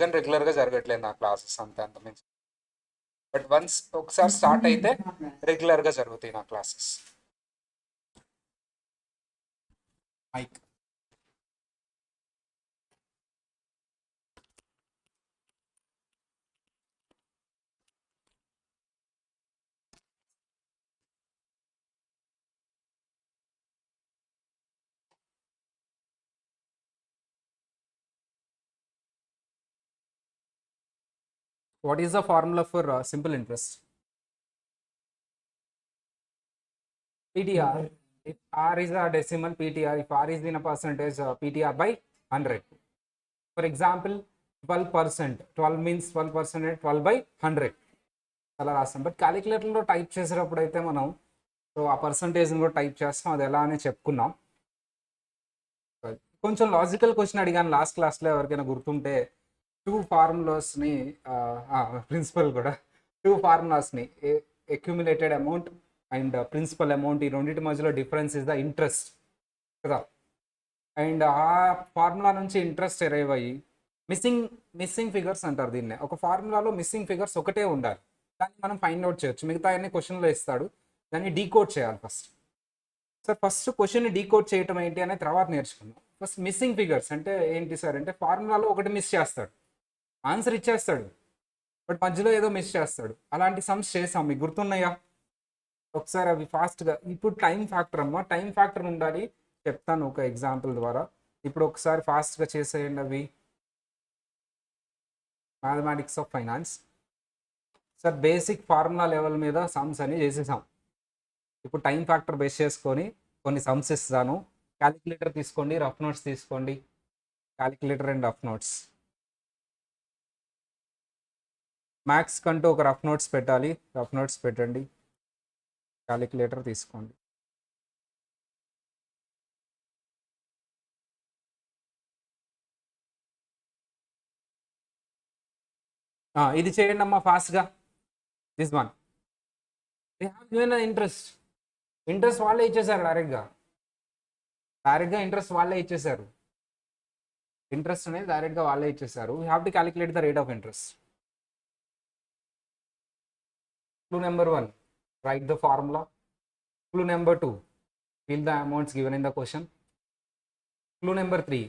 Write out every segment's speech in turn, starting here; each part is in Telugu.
కానీ రెగ్యులర్గా జరగట్లేదు నా క్లాసెస్ అంతే, అంత మించి. బట్ వన్స్ ఒకసారి స్టార్ట్ అయితే రెగ్యులర్గా జరుగుతాయి నా classes. Mic. What is the formula for simple interest? PTR. If R is a decimal, PTR. If R is in a percentage, PTR by 100. For example, 12%. 12 means 12%, 12 by 100. అలా రాస్తాం. బట్ క్యాలిక్యులేటర్లో టైప్ చేసేటప్పుడు అయితే మనం సో ఆ పర్సంటేజ్ని కూడా టైప్ చేస్తాం, అది ఎలా అని చెప్పుకున్నాం. కొంచెం లాజికల్ క్వశ్చన్ అడిగాను లాస్ట్ క్లాస్లో, ఎవరికైనా గుర్తుంటే. టూ ఫార్ములాస్ని, ప్రిన్సిపల్ కూడా టూ ఫార్ములాస్ని, accumulated amount and principal amount, ఈ రెండింటి మధ్యలో డిఫరెన్స్ ఇస్ ద ఇంట్రెస్ట్ కదా. అండ్ ఆ ఫార్ములా నుంచి ఇంట్రెస్ట్ ఎరైవ్ అయ్యి మిస్సింగ్ ఫిగర్స్ అంటారు దీన్నే. ఒక ఫార్ములాలో మిస్సింగ్ ఫిగర్స్ ఒకటే ఉండాలి, దాన్ని మనం ఫైండ్ అవుట్ చేయొచ్చు. మిగతా అన్ని క్వశ్చన్లో ఇస్తాడు, దాన్ని డీకోడ్ చేయాలి ఫస్ట్. సార్ ఫస్ట్ క్వశ్చన్ని డీకోడ్ చేయటం ఏంటి అనేది తర్వాత నేర్చుకుందాం. ఫస్ట్ మిస్సింగ్ ఫిగర్స్ అంటే ఏంటి సార్ అంటే, ఫార్ములాలో ఒకటి మిస్ చేస్తాడు, ఆన్సర్ ఇచ్చేస్తాడు బట్ మధ్యలో ఏదో మిస్ చేస్తాడు. అలాంటి సమ్స్ చేసాం, మీకు గుర్తున్నాయా? ఒకసారి అవి ఫాస్ట్గా. ఇప్పుడు టైం ఫ్యాక్టర్ అమ్మా, టైం ఫ్యాక్టర్ ఉండాలి, చెప్తాను ఒక ఎగ్జాంపుల్ ద్వారా. ఇప్పుడు ఒకసారి ఫాస్ట్గా చేసేయండి అవి. Mathematics of finance sir, basic formula level మీద సమ్స్ అని చేసేసాం. ఇప్పుడు టైం ఫ్యాక్టర్ బేస్ చేసుకొని కొన్ని సమ్స్ ఇస్తాను. క్యాలిక్యులేటర్ తీసుకోండి, రఫ్ నోట్స్ తీసుకోండి. Calculator and rough notes. Maths కంటూ ఒక రఫ్ నోట్స్ పెట్టాలి, రఫ్ నోట్స్ పెట్టండి. క్యాలిక్యులేటర్ తీసుకోండి. ఇది చేయండి అమ్మా ఫాస్ట్గా. This one they have given interest. Interest వాళ్ళే ఇచ్చేసారు డైరెక్ట్గా. ఇంట్రెస్ట్ వాళ్ళే ఇచ్చేసారు. ఇంట్రెస్ట్ అనేది డైరెక్ట్గా వాళ్ళే ఇచ్చేసారు. We have to calculate the rate of interest. Clue number 1, write the formula. Clue number 2, fill the amounts given in the question. Clue number 3,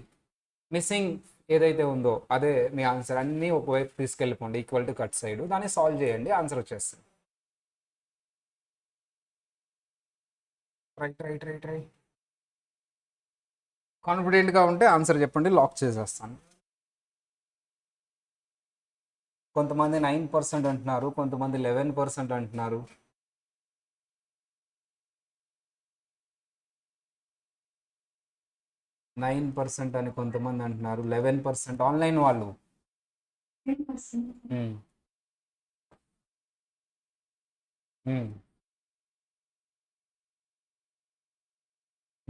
missing ఏదైతే ఉందో అదే మీ ఆన్సర్. అన్నీ ఒకవైపు తీసుకెళ్ళిపోండి, ఈక్వల్ టు కట్ సైడ్, దాన్ని సాల్వ్ చేయండి, ఆన్సర్ వచ్చేస్తుంది. ట్రై కాన్ఫిడెంట్గా ఉంటే ఆన్సర్ చెప్పండి, లాక్ చేసేస్తాను. కొంతమంది 9% అంటున్నారు, కొంతమంది 11% అంటున్నారు. 9% అని కొంతమంది అంటున్నారు, 11% ఆన్లైన్ వాళ్ళు. ఉమ్, ఉమ్,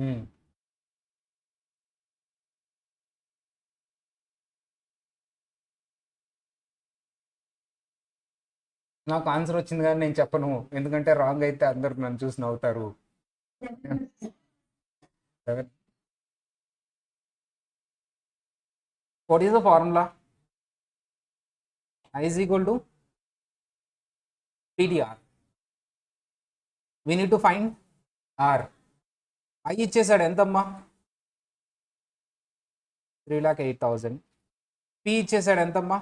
ఉమ్. నాకు ఆన్సర్ వచ్చింది కానీ నేను చెప్పను, ఎందుకంటే రాంగ్ అయితే అందరు నన్ను చూసి నవ్వుతారు. What is the formula? I is equal to PTR. We need to find R. I ఇచ్చేసాడు ఎంతమ్మా? 3,08,000. P ఇచ్చేసాడు ఎంతమ్మా?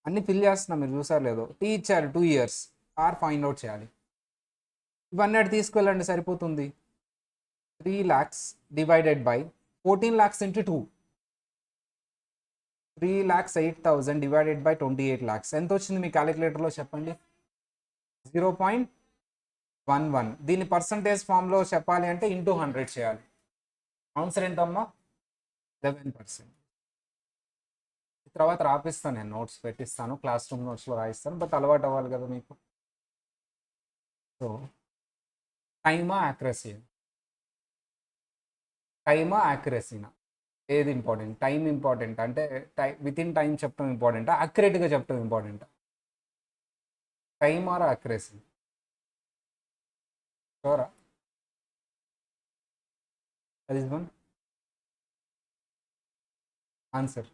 అన్ని ఫిల్ చేస్తున్నా, మీరు చూసారు లేదో. T ఇచ్చారు 2 years. R ఫైండ్ అవుట్ చేయాలి. ఇవన్నీ అటు తీసుకెళ్ళండి సరిపోతుంది. 3 lakhs divided by 14 lakhs into 2. 3,08,000 divided by 28 lakhs. ఎంత వచ్చింది మీ క్యాలిక్యులేటర్లో చెప్పండి? 0.11. దీన్ని పర్సంటేజ్ ఫామ్లో చెప్పాలి అంటే ఇంటూ 100 చేయాలి. ఆన్సర్ ఎంతమ్మా? 11%. తర్వాత రాపిస్తాను, నేను నోట్స్ పెట్టిస్తాను, క్లాస్ రూమ్ నోట్స్లో రాయిస్తాను, బట్ అలవాటు అవ్వాలి కదా మీకు. సో టైమా యాక్యురసీ? టైమా యాక్యురసీనా ఏది ఇంపార్టెంట్? టైం ఇంపార్టెంట్ అంటే విత్ ఇన్ టైం చెప్పడం ఇంపార్టెంటా, యాక్యురేట్గా చెప్పడం ఇంపార్టెంటా? Time or accuracy? షూరా? That is one answer.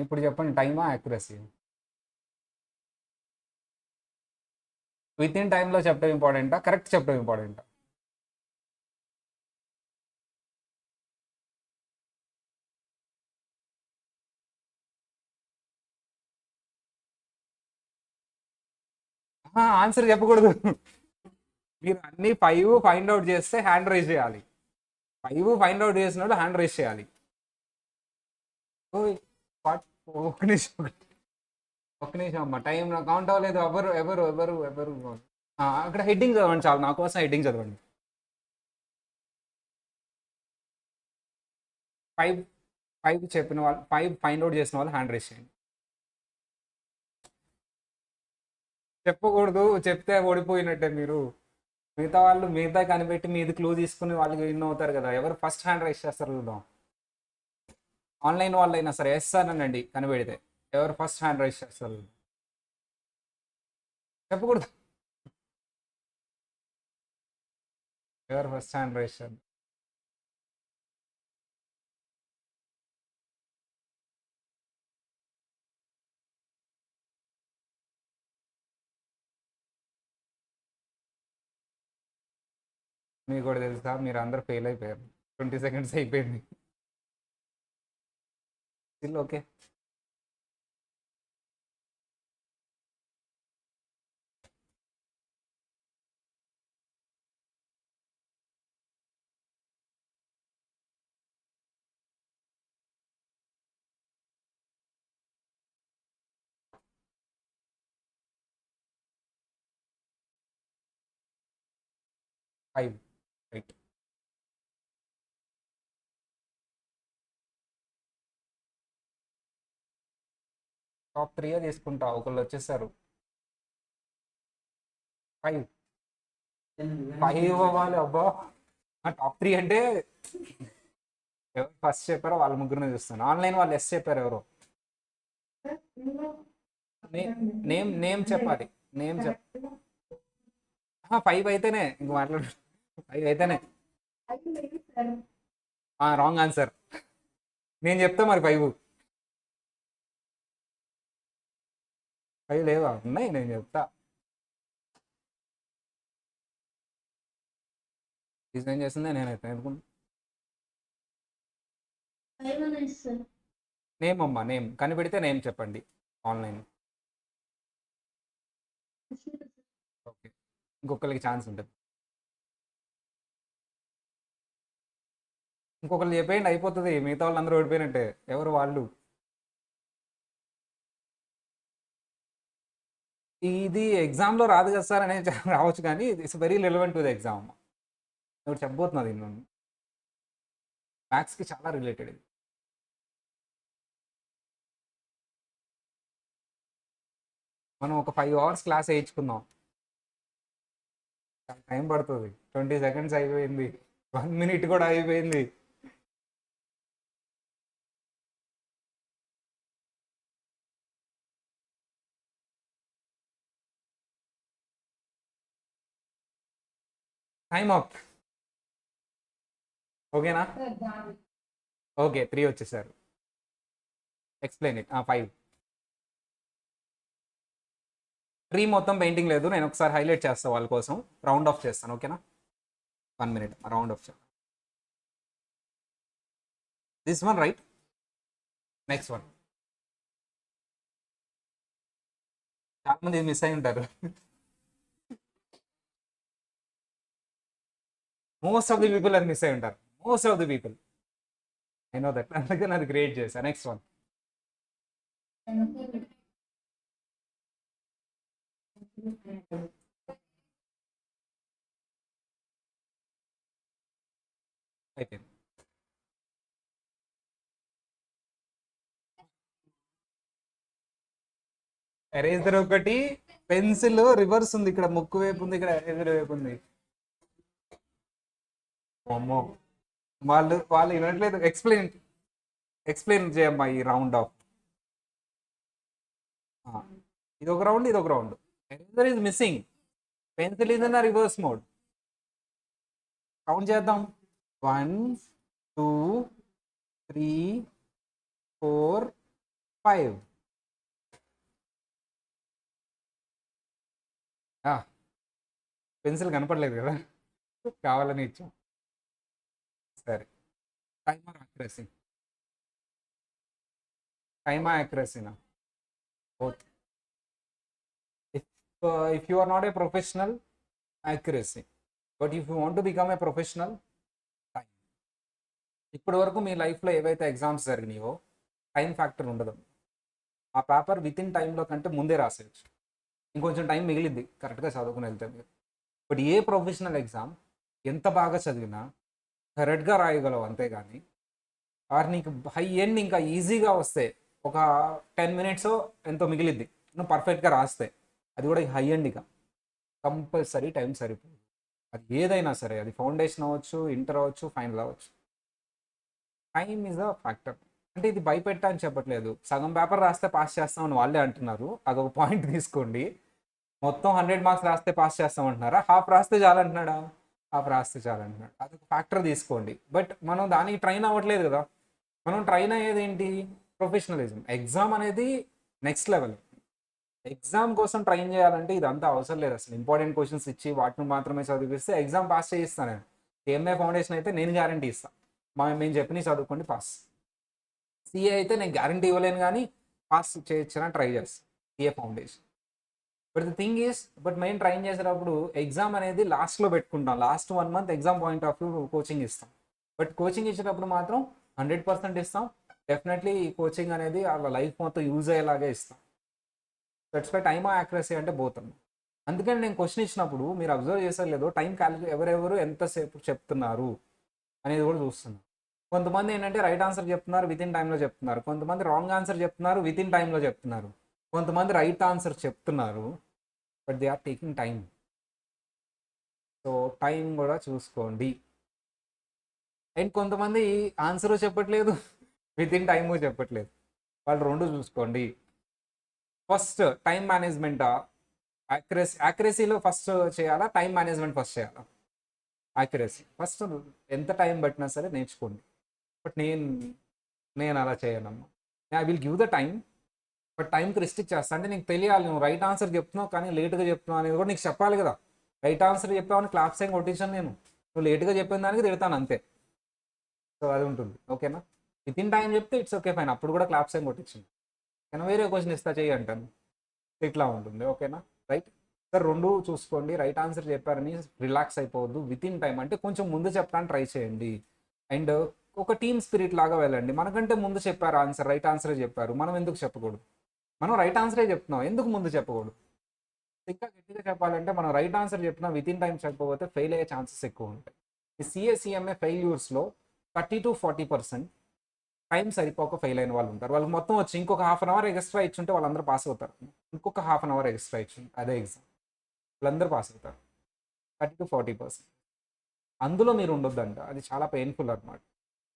ఇప్పుడు చెప్పండి, టైమా యాక్యురసీ? విత్ ఇన్ టైంలో చెప్పడం ఇంపార్టెంటా, కరెక్ట్ చెప్పడం ఇంపార్టెంటా? ఆన్సర్ చెప్పకూడదు. మీరు అన్ని 5 ఫైండ్ అవుట్ చేస్తే హ్యాండ్ రైజ్ చేయాలి. 5 ఫైండ్ అవుట్ చేసినప్పుడు హ్యాండ్ రైజ్ చేయాలి. ఓయ్, వాట్? ఒక్క నిమిషం, ఒక్క నిమిషం అమ్మ, టైం నాకు కౌంట్ అవ్వలేదు. ఎవరు ఎవరు ఎవరు ఎవరు అక్కడ హెడ్డింగ్ చదవండి చాలు, నా కోసం హెడ్డింగ్ చదవండి. 5 5 చెప్పిన వాళ్ళు, 5 ఫైండ్ అవుట్ చేసిన వాళ్ళు హ్యాండ్ రైజ్ చేయండి. చెప్పకూడదు, చెప్తే ఓడిపోయినట్టే మీరు. మిగతా వాళ్ళు మిగతా కనిపెట్టి మీది క్లూ తీసుకుని వాళ్ళకి విన్ అవుతారు కదా. ఎవరు ఫస్ట్ హ్యాండ్ రైజ్ చేస్తారు చూద్దాం. ఆన్లైన్ వాళ్ళు అయినా సరే ఎస్ అనండి కనిపెడితే. ఎవరు ఫస్ట్ హ్యాండ్ రైజ్ చేస్తారు? చెప్పకూడదు. ఎవరు ఫస్ట్ హ్యాండ్ రైజ్ చేస్తారు? మీకు కూడా తెలుసా, మీరు అందరు ఫెయిల్ అయిపోయారు. 20 సెకండ్స్ అయిపోయింది. Still okay. Five, right. Top 3 తీసుకుంటా, ఒకళ్ళు వచ్చేసారు. 5 5 అవ్వాలి అబ్బా. టాప్ 3 అంటే ఎవరు ఫస్ట్ చెప్పారో వాళ్ళ ముగ్గురిని చూస్తాను. ఆన్లైన్ వాళ్ళు ఎస్ చెప్పారు ఎవరు? నేమ్ నేమ్ చెప్పాలి. నేమ్ చెప్ 5 అయితేనే ఇంక మాట్లాడు. 5 అయితేనే రాంగ్ ఆన్సర్. నేను చెప్తా మరి 5 లేవా? ఉన్నాయి, నేను చెప్తా. డిజైన్ చేసిందే నేనైతే ఎందుకు. నేమ్ అమ్మా, నేమ్ కనిపెడితే నేమ్ చెప్పండి. ఆన్లైన్. ఓకే, ఇంకొకరికి ఛాన్స్ ఉంటుంది. ఇంకొకరు చెప్పేయండి, అయిపోతుంది. మిగతా వాళ్ళు అందరూ ఓడిపోయినట్టే. ఎవరు వాళ్ళు? ఇది ఎగ్జామ్లో రాదు కదా సార్ అనేది రావచ్చు, కానీ it's very relevant to the exam. ఎవరు చెప్పబోతున్నది నేను, మ్యాథ్స్కి చాలా రిలేటెడ్ ఇది. మనం ఒక 5 అవర్స్ క్లాస్ వేయించుకుందాం. టైం పడుతుంది. 20 సెకండ్స్ అయిపోయింది. 1 మినిట్ కూడా అయిపోయింది. Time up. ఓకేనా? ఓకే, 3 వచ్చేసారు. Explain it. 5 ట్రీ మొత్తం పెయింటింగ్ లేదు, నేను ఒకసారి హైలైట్ చేస్తాను వాళ్ళ కోసం. రౌండ్ ఆఫ్ చేస్తాను, ఓకేనా? 1 మినిట్ రౌండ్ ఆఫ్ చేస్తాను. This one right. Next one. చాలా మంది మిస్ అయి ఉంటారు. మోస్ట్ ఆఫ్ ది పీపుల్ అది మిస్ అయి ఉంటారు. Most of the people. I know that, అందుకే అది క్రియేట్ చేశాను. Next one. అయిపోయింది. ఎరేజర్ ఒకటి, పెన్సిల్ రివర్స్ ఉంది, ఇక్కడ ముక్కు వైపు ఉంది, ఇక్కడ ఎరేజర్ వైపు ఉంది. అమ్మో, వాళ్ళు వాళ్ళు వినట్లేదు. ఎక్స్ప్లెయిన్, ఎక్స్ప్లెయిన్ చేయమ్మా ఈ రౌండ్ ఆఫ్. ఇది ఒక రౌండ్, ఇది ఒక round. Eraser is missing, pencil is in reverse mode. Count చేద్దాం. 1, 2, 3, 4, 5. పెన్సిల్ కనపడలేదు కదా, కావాలని ఇచ్చాం. సరే, టైమర్ యాక్యురసీ. టైమా యాక్యురసీనా? Both. If if you are not a professional, accuracy. But if you want to become a professional, time. ఇప్పటి వరకు మీ లైఫ్లో ఏవైతే ఎగ్జామ్స్ జరిగినాయో టైం ఫ్యాక్టర్ ఉండదు. ఆ పేపర్ విత్ ఇన్ టైంలో కంటే ముందే రాసేయచ్చు. ఇంకొంచెం టైం మిగిలిద్ది కరెక్ట్గా చదువుకుని వెళ్తే మీరు. బట్ ఏ ప్రొఫెషనల్ ఎగ్జామ్ ఎంత బాగా చదివినా కరెక్ట్గా రాయగలవు, అంతేగాని ఆర్ నీకు హై ఎండ్ ఇంకా ఈజీగా వస్తే ఒక 10 minutes ఎంతో మిగిలిద్ది నువ్వు పర్ఫెక్ట్గా రాస్తే. అది కూడా హై ఎండ్ ఇక కంపల్సరీ టైం సరిపోదు. అది ఏదైనా సరే, అది ఫౌండేషన్ అవ్వచ్చు, ఇంటర్ అవ్వచ్చు, ఫైనల్ అవ్వచ్చు. Time is a factor. అంటే ఇది భయపెట్టా అని చెప్పట్లేదు. సగం పేపర్ రాస్తే పాస్ చేస్తామని వాళ్ళే అంటున్నారు, అదొక పాయింట్ తీసుకోండి. మొత్తం 100 marks రాస్తే పాస్ చేస్తామంటున్నారా? హాఫ్ రాస్తే చాలంటున్నాడా? హాఫ్ రాస్తే చాలంటున్నాడు. అదొక ఫ్యాక్టర్ తీసుకోండి. బట్ మనం దానికి ట్రైన్ అవ్వట్లేదు కదా. మనం ట్రైన్ అయ్యేది ఏంటి? ప్రొఫెషనలిజం. ఎగ్జామ్ అనేది నెక్స్ట్ లెవెల్. ఎగ్జామ్ కోసం ట్రైన్ చేయాలంటే ఇదంతా అవసరం లేదు అసలు. ఇంపార్టెంట్ క్వశ్చన్స్ ఇచ్చి వాటిని మాత్రమే చదివిస్తే ఎగ్జామ్ పాస్ చేయిస్తాను నేను. ఏఎంఏ ఫౌండేషన్ అయితే నేను గ్యారంటీ ఇస్తాను, మేము చెప్పిన చదువుకోండి పాస్. సిఏ అయితే నేను గ్యారంటీ ఇవ్వలేను, కానీ పాస్ చేయొచ్చని ట్రై చేస్తాను CA foundation. But the thing is, but మేము ట్రైన్ చేసేటప్పుడు ఎగ్జామ్ అనేది లాస్ట్లో పెట్టుకుంటాం. Last 1 month exam point of view coaching ఇస్తాం. బట్ కోచింగ్ ఇచ్చేటప్పుడు మాత్రం 100% ఇస్తాం. డెఫినెట్లీ ఈ కోచింగ్ అనేది వాళ్ళ లైఫ్ మొత్తం యూజ్ అయ్యేలాగే ఇస్తాం. దట్స్ వై టైమ్ యాక్యురసీ అంటే పోతాం. అందుకని నేను క్వశ్చన్ ఇచ్చినప్పుడు మీరు అబ్జర్వ్ చేసారు లేదో, టైం క్యాలిక్యులేట్ ఎవరెవరు ఎంతసేపు చెప్తున్నారు అనేది కూడా చూస్తున్నాను. కొంతమంది ఏంటంటే రైట్ ఆన్సర్ చెప్తున్నారు, విత్ ఇన్ టైంలో చెప్తున్నారు. కొంతమంది రాంగ్ ఆన్సర్ చెప్తున్నారు, విత్ ఇన్ టైంలో చెప్తున్నారు. కొంతమంది రైట్ ఆన్సర్ చెప్తున్నారు, but they are taking time. So time కూడా చూసుకోండి. అండ్ కొంతమంది ఆన్సరు చెప్పట్లేదు, విత్ ఇన్ టైము చెప్పట్లేదు. వాళ్ళు రెండు చూసుకోండి. ఫస్ట్ టైం మేనేజ్మెంటా, యాక్యురసీలో ఫస్ట్ చేయాలా, టైం మేనేజ్మెంట్ ఫస్ట్ చేయాలా? Accuracy first. ఎంత టైం పట్టినా సరే నేర్చుకోండి. బట్ నేను అలా చేయనమ్మా. I will give the time, but టైంకి రిస్ట్రిక్ట్ చేస్తాను. అంటే నీకు తెలియాలి, నువ్వు రైట్ ఆన్సర్ చెప్తున్నావు కానీ లేట్గా చెప్తున్నావు అనేది కూడా నీకు చెప్పాలి కదా. రైట్ ఆన్సర్ చెప్పావని క్లాప్స్ ఏం కొట్టించాను నేను, నువ్వు లేట్గా చెప్పిన దానికి తిడతాను అంతే. సో అది ఉంటుంది, ఓకేనా? విత్ ఇన్ టైం చెప్తే ఇట్స్ ఓకే ఫైన్, అప్పుడు కూడా క్లాప్స్ ఏం కొట్టించింది. నేను వేరే క్వశ్చన్ ఇస్తా చెయ్యి అంటాను, ఇట్లా ఉంటుంది, ఓకేనా? రైట్ సార్, రెండు చూసుకోండి. రైట్ ఆన్సర్ చెప్పారని రిలాక్స్ అయిపోవద్దు. విత్ ఇన్ టైం అంటే కొంచెం ముందు చెప్పడానికి ట్రై చేయండి. అండ్ ఒక టీమ్ స్పిరిట్ లాగా వెళ్ళండి. మనకంటే ముందు చెప్పారు ఆన్సర్, రైట్ ఆన్సరే చెప్పారు, మనం ఎందుకు చెప్పకూడదు? మనం రైట్ ఆన్సరే చెప్తున్నాం, ఎందుకు ముందు చెప్పకూడదు? ఇంకా గట్టిగా చెప్పాలంటే మనం రైట్ ఆన్సర్ చెప్పినా విత్ ఇన్ టైం చెప్పకపోతే ఫెయిల్ అయ్యే ఛాన్సెస్ ఎక్కువ ఉంటాయి. ఈ సిఎస్ఈఎంఏ ఫెయిల్యూర్స్లో 30 to 40% టైం సరిపోక ఫెయిల్ అయిన వాళ్ళు ఉంటారు. వాళ్ళకి మొత్తం వచ్చి ఇంకొక హాఫ్-అన్-అవర్ ఎక్స్ట్రా ఇచ్చుంటే వాళ్ళందరూ పాస్ అవుతారు. ఇంకొక హాఫ్-అన్-అవర్ ఎక్స్ట్రా ఇచ్చింది అదే ఎగ్జామ్, వాళ్ళందరూ పాస్ అవుతారు. 30 to 40%. అందులో మీరు ఉండొద్దంట, అది చాలా పెయిన్ఫుల్ అనమాట.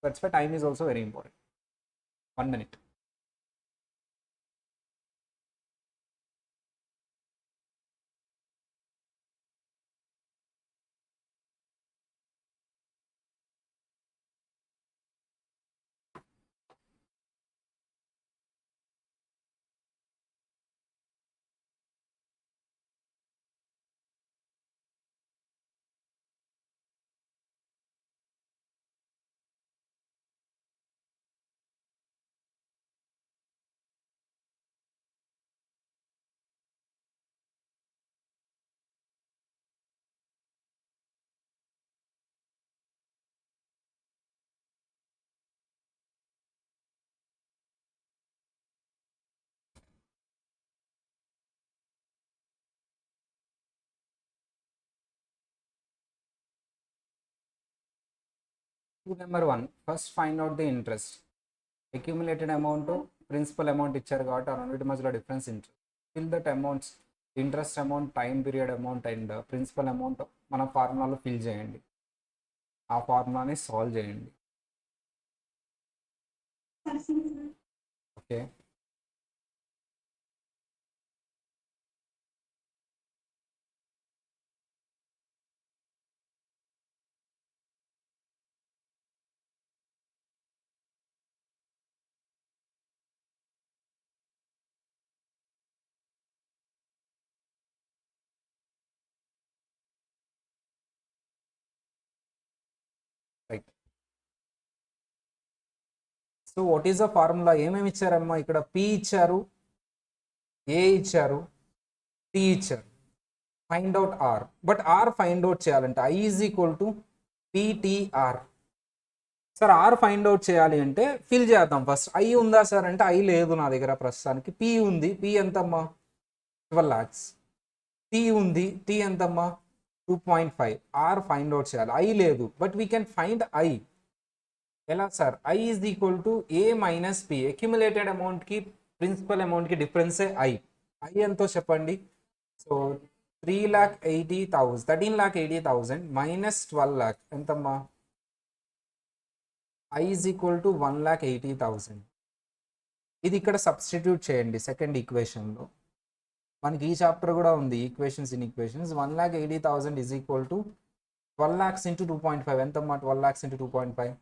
That's why time is also very important. 1 minute. Number 1, first find out the interest. Accumulated amount, principal amount ఇచ్చారు కాబట్టి ఆ రెండింటి మధ్యలో difference interest. Fill that amounts, interest amount, time period amount and principal amount మన ఫార్ములాలో ఫిల్ చేయండి. ఆ ఫార్ములాని సాల్వ్ చేయండి. Okay. So what is the formula? ఏమేమి ఇచ్చారమ్మా? ఇక్కడ పి ఇచ్చారు, ఏ ఇచ్చారు, టీ ఇచ్చారు. Find out R. But are find out చేయాలంటే I is equal to PTR. Sir R find out చేయాలి అంటే ఫిల్ చేద్దాం ఫస్ట్. ఐ ఉందా సార్ అంటే ఐ లేదు నా దగ్గర ప్రస్తుతానికి. పి ఉంది, పి ఎంతమ్మా? 12 lakhs. టీ ఉంది, టీ ఎంతమ్మా? 2.5. ఆర్ ఫైండ్ అవుట్ చేయాలి. ఐ లేదు, but we can find I. ఎలా సార్? I is equal to A minus P. Accumulated అమౌంట్కి ప్రిన్సిపల్ అమౌంట్కి డిఫరెన్సే ఐ. ఐ ఎంతో చెప్పండి. సో 3,80,000, 13,80,000 మైనస్ 12 lakh ఎంతమ్మా? I is equal to 1,80,000. ఇది ఇక్కడ సబ్స్టిట్యూట్ చేయండి సెకండ్ ఈక్వేషన్లో. మనకి ఈ చాప్టర్ కూడా ఉంది, equations in equations. 1,80,000 is equal to 12 lakhs into 2.5 ఎంతమ్మా? 12 lakhs into 2.5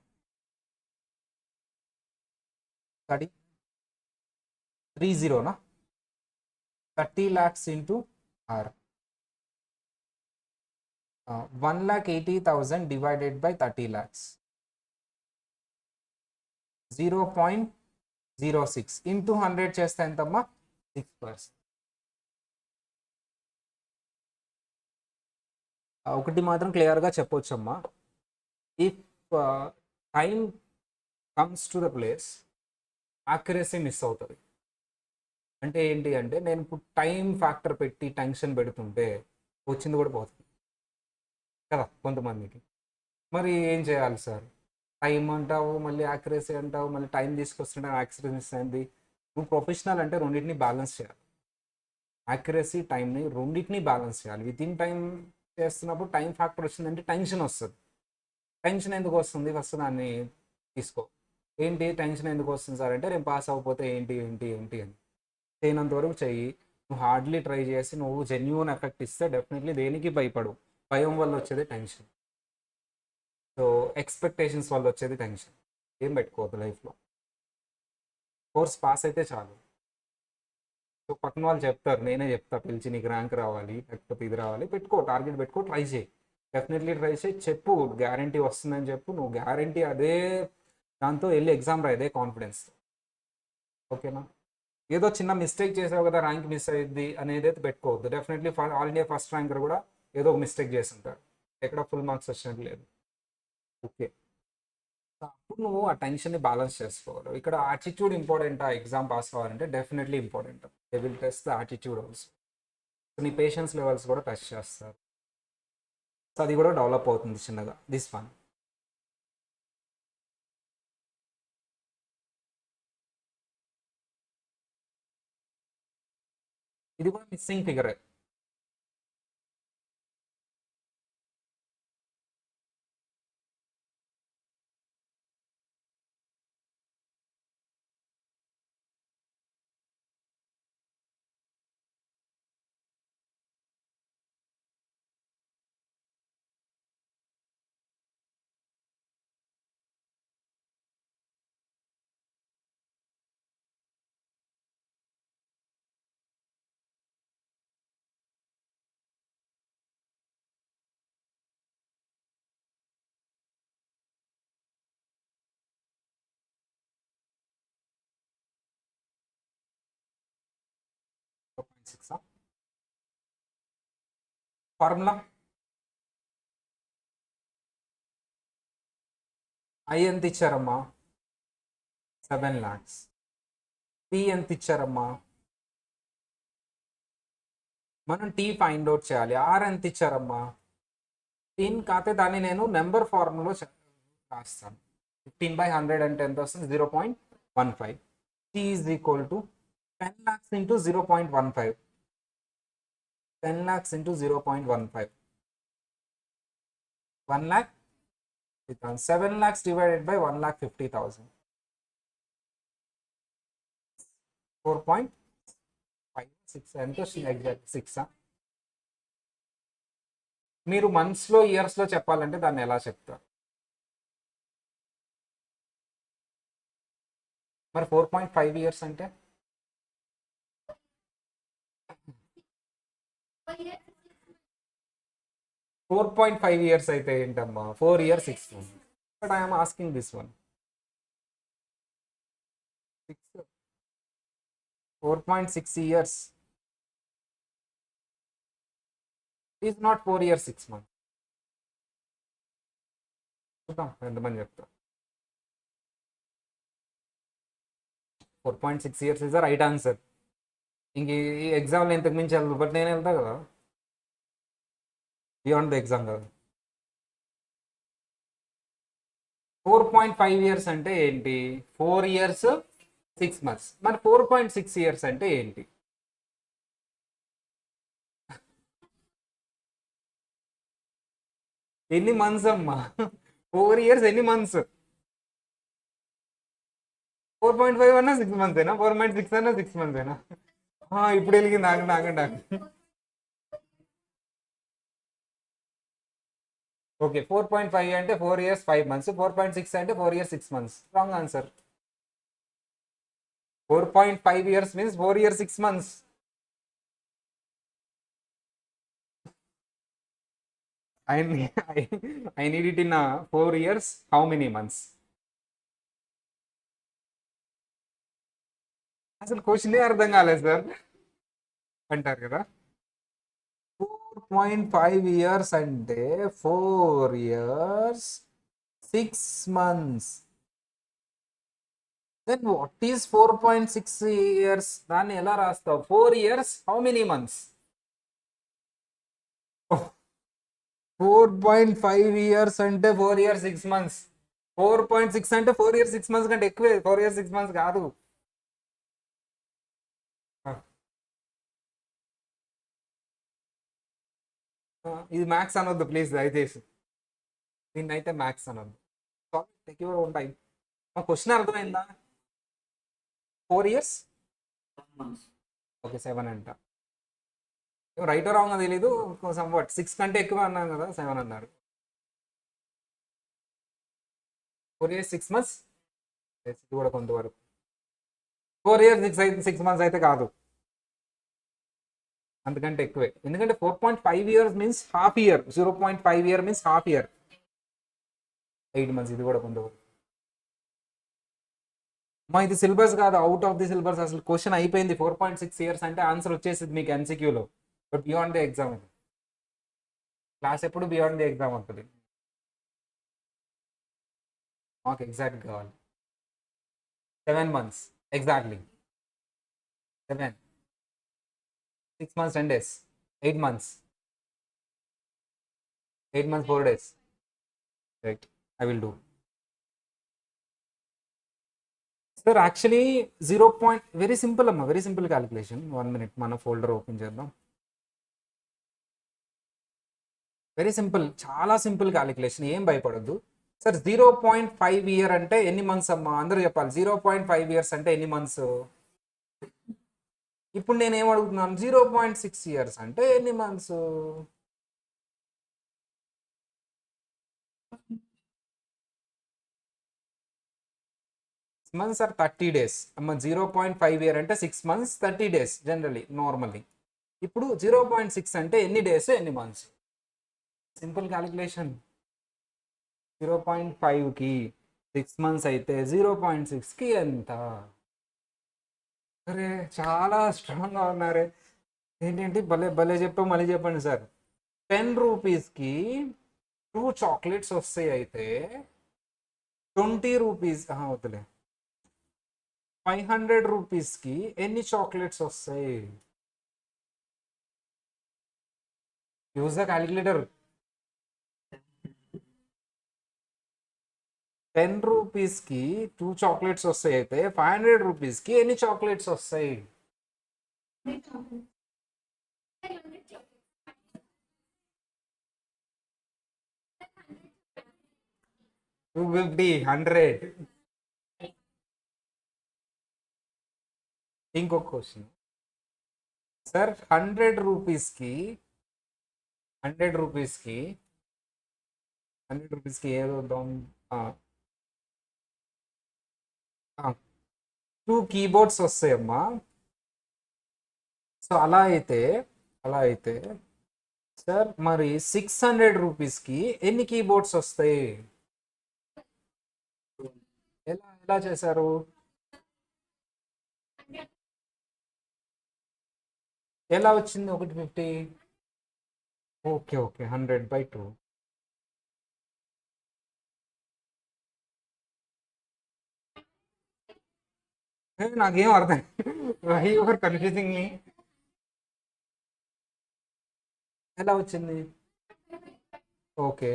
30 30 lakhs into R. 1,80,000 divided by 30 lakhs 0.06 into 100 చేస్తే ఎంతమ్మా? 6%. ఒకటి మాత్రం క్లియర్గా చెప్పొచ్చమ్మా, if time comes to the place accuracy miss అవుతుంది. అంటే ఏంటి అంటే నేను ఇప్పుడు టైం ఫ్యాక్టర్ పెట్టి టెన్షన్ పెడుతుంటే వచ్చింది కూడా పోతుంది కదా కొంతమందికి. మరి ఏం చేయాలి సార్? టైం అంటావు, మళ్ళీ యాక్యురసీ అంటావు, మళ్ళీ టైం తీసుకొస్తుంటే యాక్యురసీ మిస్ అయింది. నువ్వు ప్రొఫెషనల్ అంటే రెండింటిని బ్యాలెన్స్ చేయాలి. యాక్యురసీ, టైంని రెండింటిని బ్యాలెన్స్ చేయాలి. విత్ ఇన్ టైం చేస్తున్నప్పుడు టైం ఫ్యాక్టర్ వచ్చిందంటే టెన్షన్ వస్తుంది. టెన్షన్ ఎందుకు వస్తుంది? ఫస్ట్ దాన్ని తీసుకో. ఏంటి టెన్షన్ ఎందుకు వస్తుంది సార్ అంటే, నేను పాస్ అవ్వకపోతే ఏంటి ఏంటి ఏంటి అని. చేయనంత వరకు చెయ్యి. నువ్వు హార్డ్లీ ట్రై చేసి నువ్వు జెన్యున్ ఎఫెక్ట్ ఇస్తే డెఫినెట్లీ దేనికి భయపడు. భయం వల్ల వచ్చేది టెన్షన్. సో ఎక్స్పెక్టేషన్స్ వల్ల వచ్చేది టెన్షన్. ఏం పెట్టుకోవద్దు లైఫ్లో. కోర్స్ పాస్ అయితే చాలు. సో పక్కన వాళ్ళు చెప్తారు, నేనే చెప్తా పిలిచి, నీకు ర్యాంక్ రావాలి లేకపోతే ఇది రావాలి, పెట్టుకో, టార్గెట్ పెట్టుకో, ట్రై చేయి. డెఫినెట్లీ ట్రై చేయి. చెప్పు గ్యారంటీ వస్తుందని చెప్పు. నువ్వు గ్యారంటీ అదే దాంతో వెళ్ళి ఎగ్జామ్ రాయదే కాన్ఫిడెన్స్. ఓకేనా? ఏదో చిన్న మిస్టేక్ చేసావు కదా ర్యాంక్ మిస్ అయ్యింది అనేది అయితే పెట్టుకోవద్దు. Definitely all India first ranker కూడా ఏదో ఒక మిస్టేక్ చేసి ఉంటారు, ఎక్కడ ఫుల్ మార్క్స్ వచ్చినట్టు లేదు. ఓకే, అప్పుడు నువ్వు ఆ టెన్షన్ని బ్యాలెన్స్ చేసుకోవాలి. ఇక్కడ యాటిట్యూడ్ ఇంపార్టెంటా ఎగ్జామ్ పాస్ అవ్వాలంటే? Definitely important. They will test the attitude also. So నీ పేషెన్స్ లెవెల్స్ కూడా టెస్ట్ చేస్తారు. సో అది కూడా డెవలప్ అవుతుంది చిన్నగా. This one. ఇది కూడా మిస్సింగ్ ఫిగరే. Six formula. ఐ ఎంత ఇచ్చారమ్మా? 7 lakhs. టీ ఎంత ఇచ్చారమ్మా? మనం టీ ఫైండ్ అవుట్ చేయాలి. ఆర్ ఎంత ఇచ్చారమ్మా? టీన్ కాతే దాన్ని నేను నెంబర్ ఫార్ములో రాస్తాను. 15/100 అంటే ఎంత వస్తుంది? 0.15. T is equal to 10 lakhs into 0.15. 10 lakhs into 0.15. 1 lakh. 7 lakhs divided by 1,50,000. 4.56 ఎంత వచ్చింది? ఎగ్జాక్ట్ 6. మీరు మంత్స్లో ఇయర్స్లో చెప్పాలంటే దాన్ని ఎలా చెప్తారు? మరి 4.5 years అంటే 4.5 years అయితే ఏంటమ్మా? 4 years 6 months. But I'm asking this one. 4.6 years is not 4 years 6 months. చూద్దాం ఎంతమంది చెప్తారు. 4.6 years is the right answer. ఇంక ఈ ఎగ్జామ్లో ఇంతకు మించి వెళ్తాను, బట్ నేను వెళ్తా కదా బియాండ్ ద ఎగ్జామ్ కదా. 4.5 years అంటే ఏంటి? 4 years 6 months. మరి 4.6 years అంటే ఏంటి? ఎన్ని మంత్స్ అమ్మా? 4 years ఎన్ని మంత్స్? 4.5 అన్నా 6 months అయినా, 4.6 అన్నా 6 months అయినా. ఇప్పుడు వెలిగింది, ఆగండి ఆగండి ఆగండి. ఓకే, 4.5 అంటే 4 years 5 months, 4.6 అంటే 4 years 6 months. Wrong answer. 4.5 years means 4 years 6 months. I need it in 4 years how many months? అసలు క్వశ్చనే అర్థం కాలేదు సార్ అంటారు కదా. 4.5 years అంటే 4 years 6 months. Then what is 4.6 years? దాన్ని ఎలా రాస్తావు? 4 years how many months? 4.5 years అంటే 4 years 6 months. 4.6 అంటే 4 years 6 months కంటే ఎక్కువే. 4 years 6 months కాదు. ఇది మ్యాథ్స్ అనొద్దు ప్లీజ్ దయచేసి. దీన్ని అయితే మ్యాథ్స్ అనొద్దు. ఎక్కువ ఉంటాయి. మా క్వశ్చన్ అర్థమైందా? 4 years ఓకే 7 అంట. రైట్ రాంగ్ తెలీదు. కొంచెం 6 కంటే ఎక్కువ అన్నాను కదా, 7 అన్నారు. 4 years 6 months ఇది కూడా కొంతవరకు. 4 years 6 months అయితే కాదు, అంతకంటే ఎక్కువే. ఎందుకంటే 4.5 years means half year, 0.5 year means half year, 8 months. ఇది కూడా కొంతవరకు. మా ఇది సిలబస్ కాదు, అవుట్ ఆఫ్ ది సిలబస్. అసలు క్వశ్చన్ అయిపోయింది. 4.6 years అంటే ఆన్సర్ వచ్చేసింది మీకు ఎంసీక్యూలో. బట్ బియాండ్ ది ఎగ్జామ్ ఇది. క్లాస్ ఎప్పుడు బియాండ్ ది ఎగ్జామ్ ఉంటుంది. మాకు ఎగ్జాక్ట్ కావాలి. 7 months exactly. 7 6 months 10 days, 8 months 8 months 4 days. Right, I will do. Sir actually 0. Very simple అమ్మా, వెరీ సింపుల్ క్యాలిక్యులేషన్. 1 minute మన ఫోల్డర్ ఓపెన్ చేద్దాం. వెరీ సింపుల్, చాలా సింపుల్ క్యాలిక్యులేషన్, ఏం భయపడద్దు. సార్ 0.5 year అంటే ఎన్ని మంత్స్ అమ్మా? అందరూ చెప్పాలి. 0.5 years అంటే ఎన్ని మంత్స్? ఇప్పుడు నేను ఏం అడుగుతున్నాను? 0.6 years అంటే ఎన్ని మంత్స్? మంత్స్ ఆర్ 30 days అమ్మ. 0.5 year అంటే 6 months 30 days జనరలీ, నార్మల్లీ. ఇప్పుడు 0.6 అంటే ఎన్ని డేస్ ఎన్ని మంత్స్? Simple calculation. 0.5కి 6 months అయితే 0.6కి ఎంత? అరే చాలా స్ట్రాంగ్గా ఉన్నారే. ఏంటంటే భలే భలే చెప్పాం. మళ్ళీ చెప్పండి సార్. 10 రూపీస్కి 2 చాక్లెట్స్ వస్తాయి. అయితే 20 రూపీస్ వద్దులే, 500 రూపీస్కి ఎన్ని చాక్లెట్స్ వస్తాయి? Use the calculator. 10 రూపీస్కి 2 చాక్లెట్స్ వస్తాయి. అయితే 500 రూపీస్కి ఎన్ని చాక్లెట్స్ వస్తాయి? 250, 100. ఇంకొక క్వశ్చన్ సార్. 100 రూపీస్కి 100 రూపీస్కి 100 రూపీస్కి ఏదో 2 కీబోర్డ్స్ వస్తాయమ్మా. సో అలా అయితే సార్ మరి 600 రూపీస్కి ఎన్ని కీబోర్డ్స్ వస్తాయి? ఎలా ఎలా చేశారు? ఎలా వచ్చింది 150? Okay okay, 100/2. నాకేం అర్థం. వై యువర్ కన్ఫ్యూజింగ్ మీ. ఎలా వచ్చింది? ఓకే.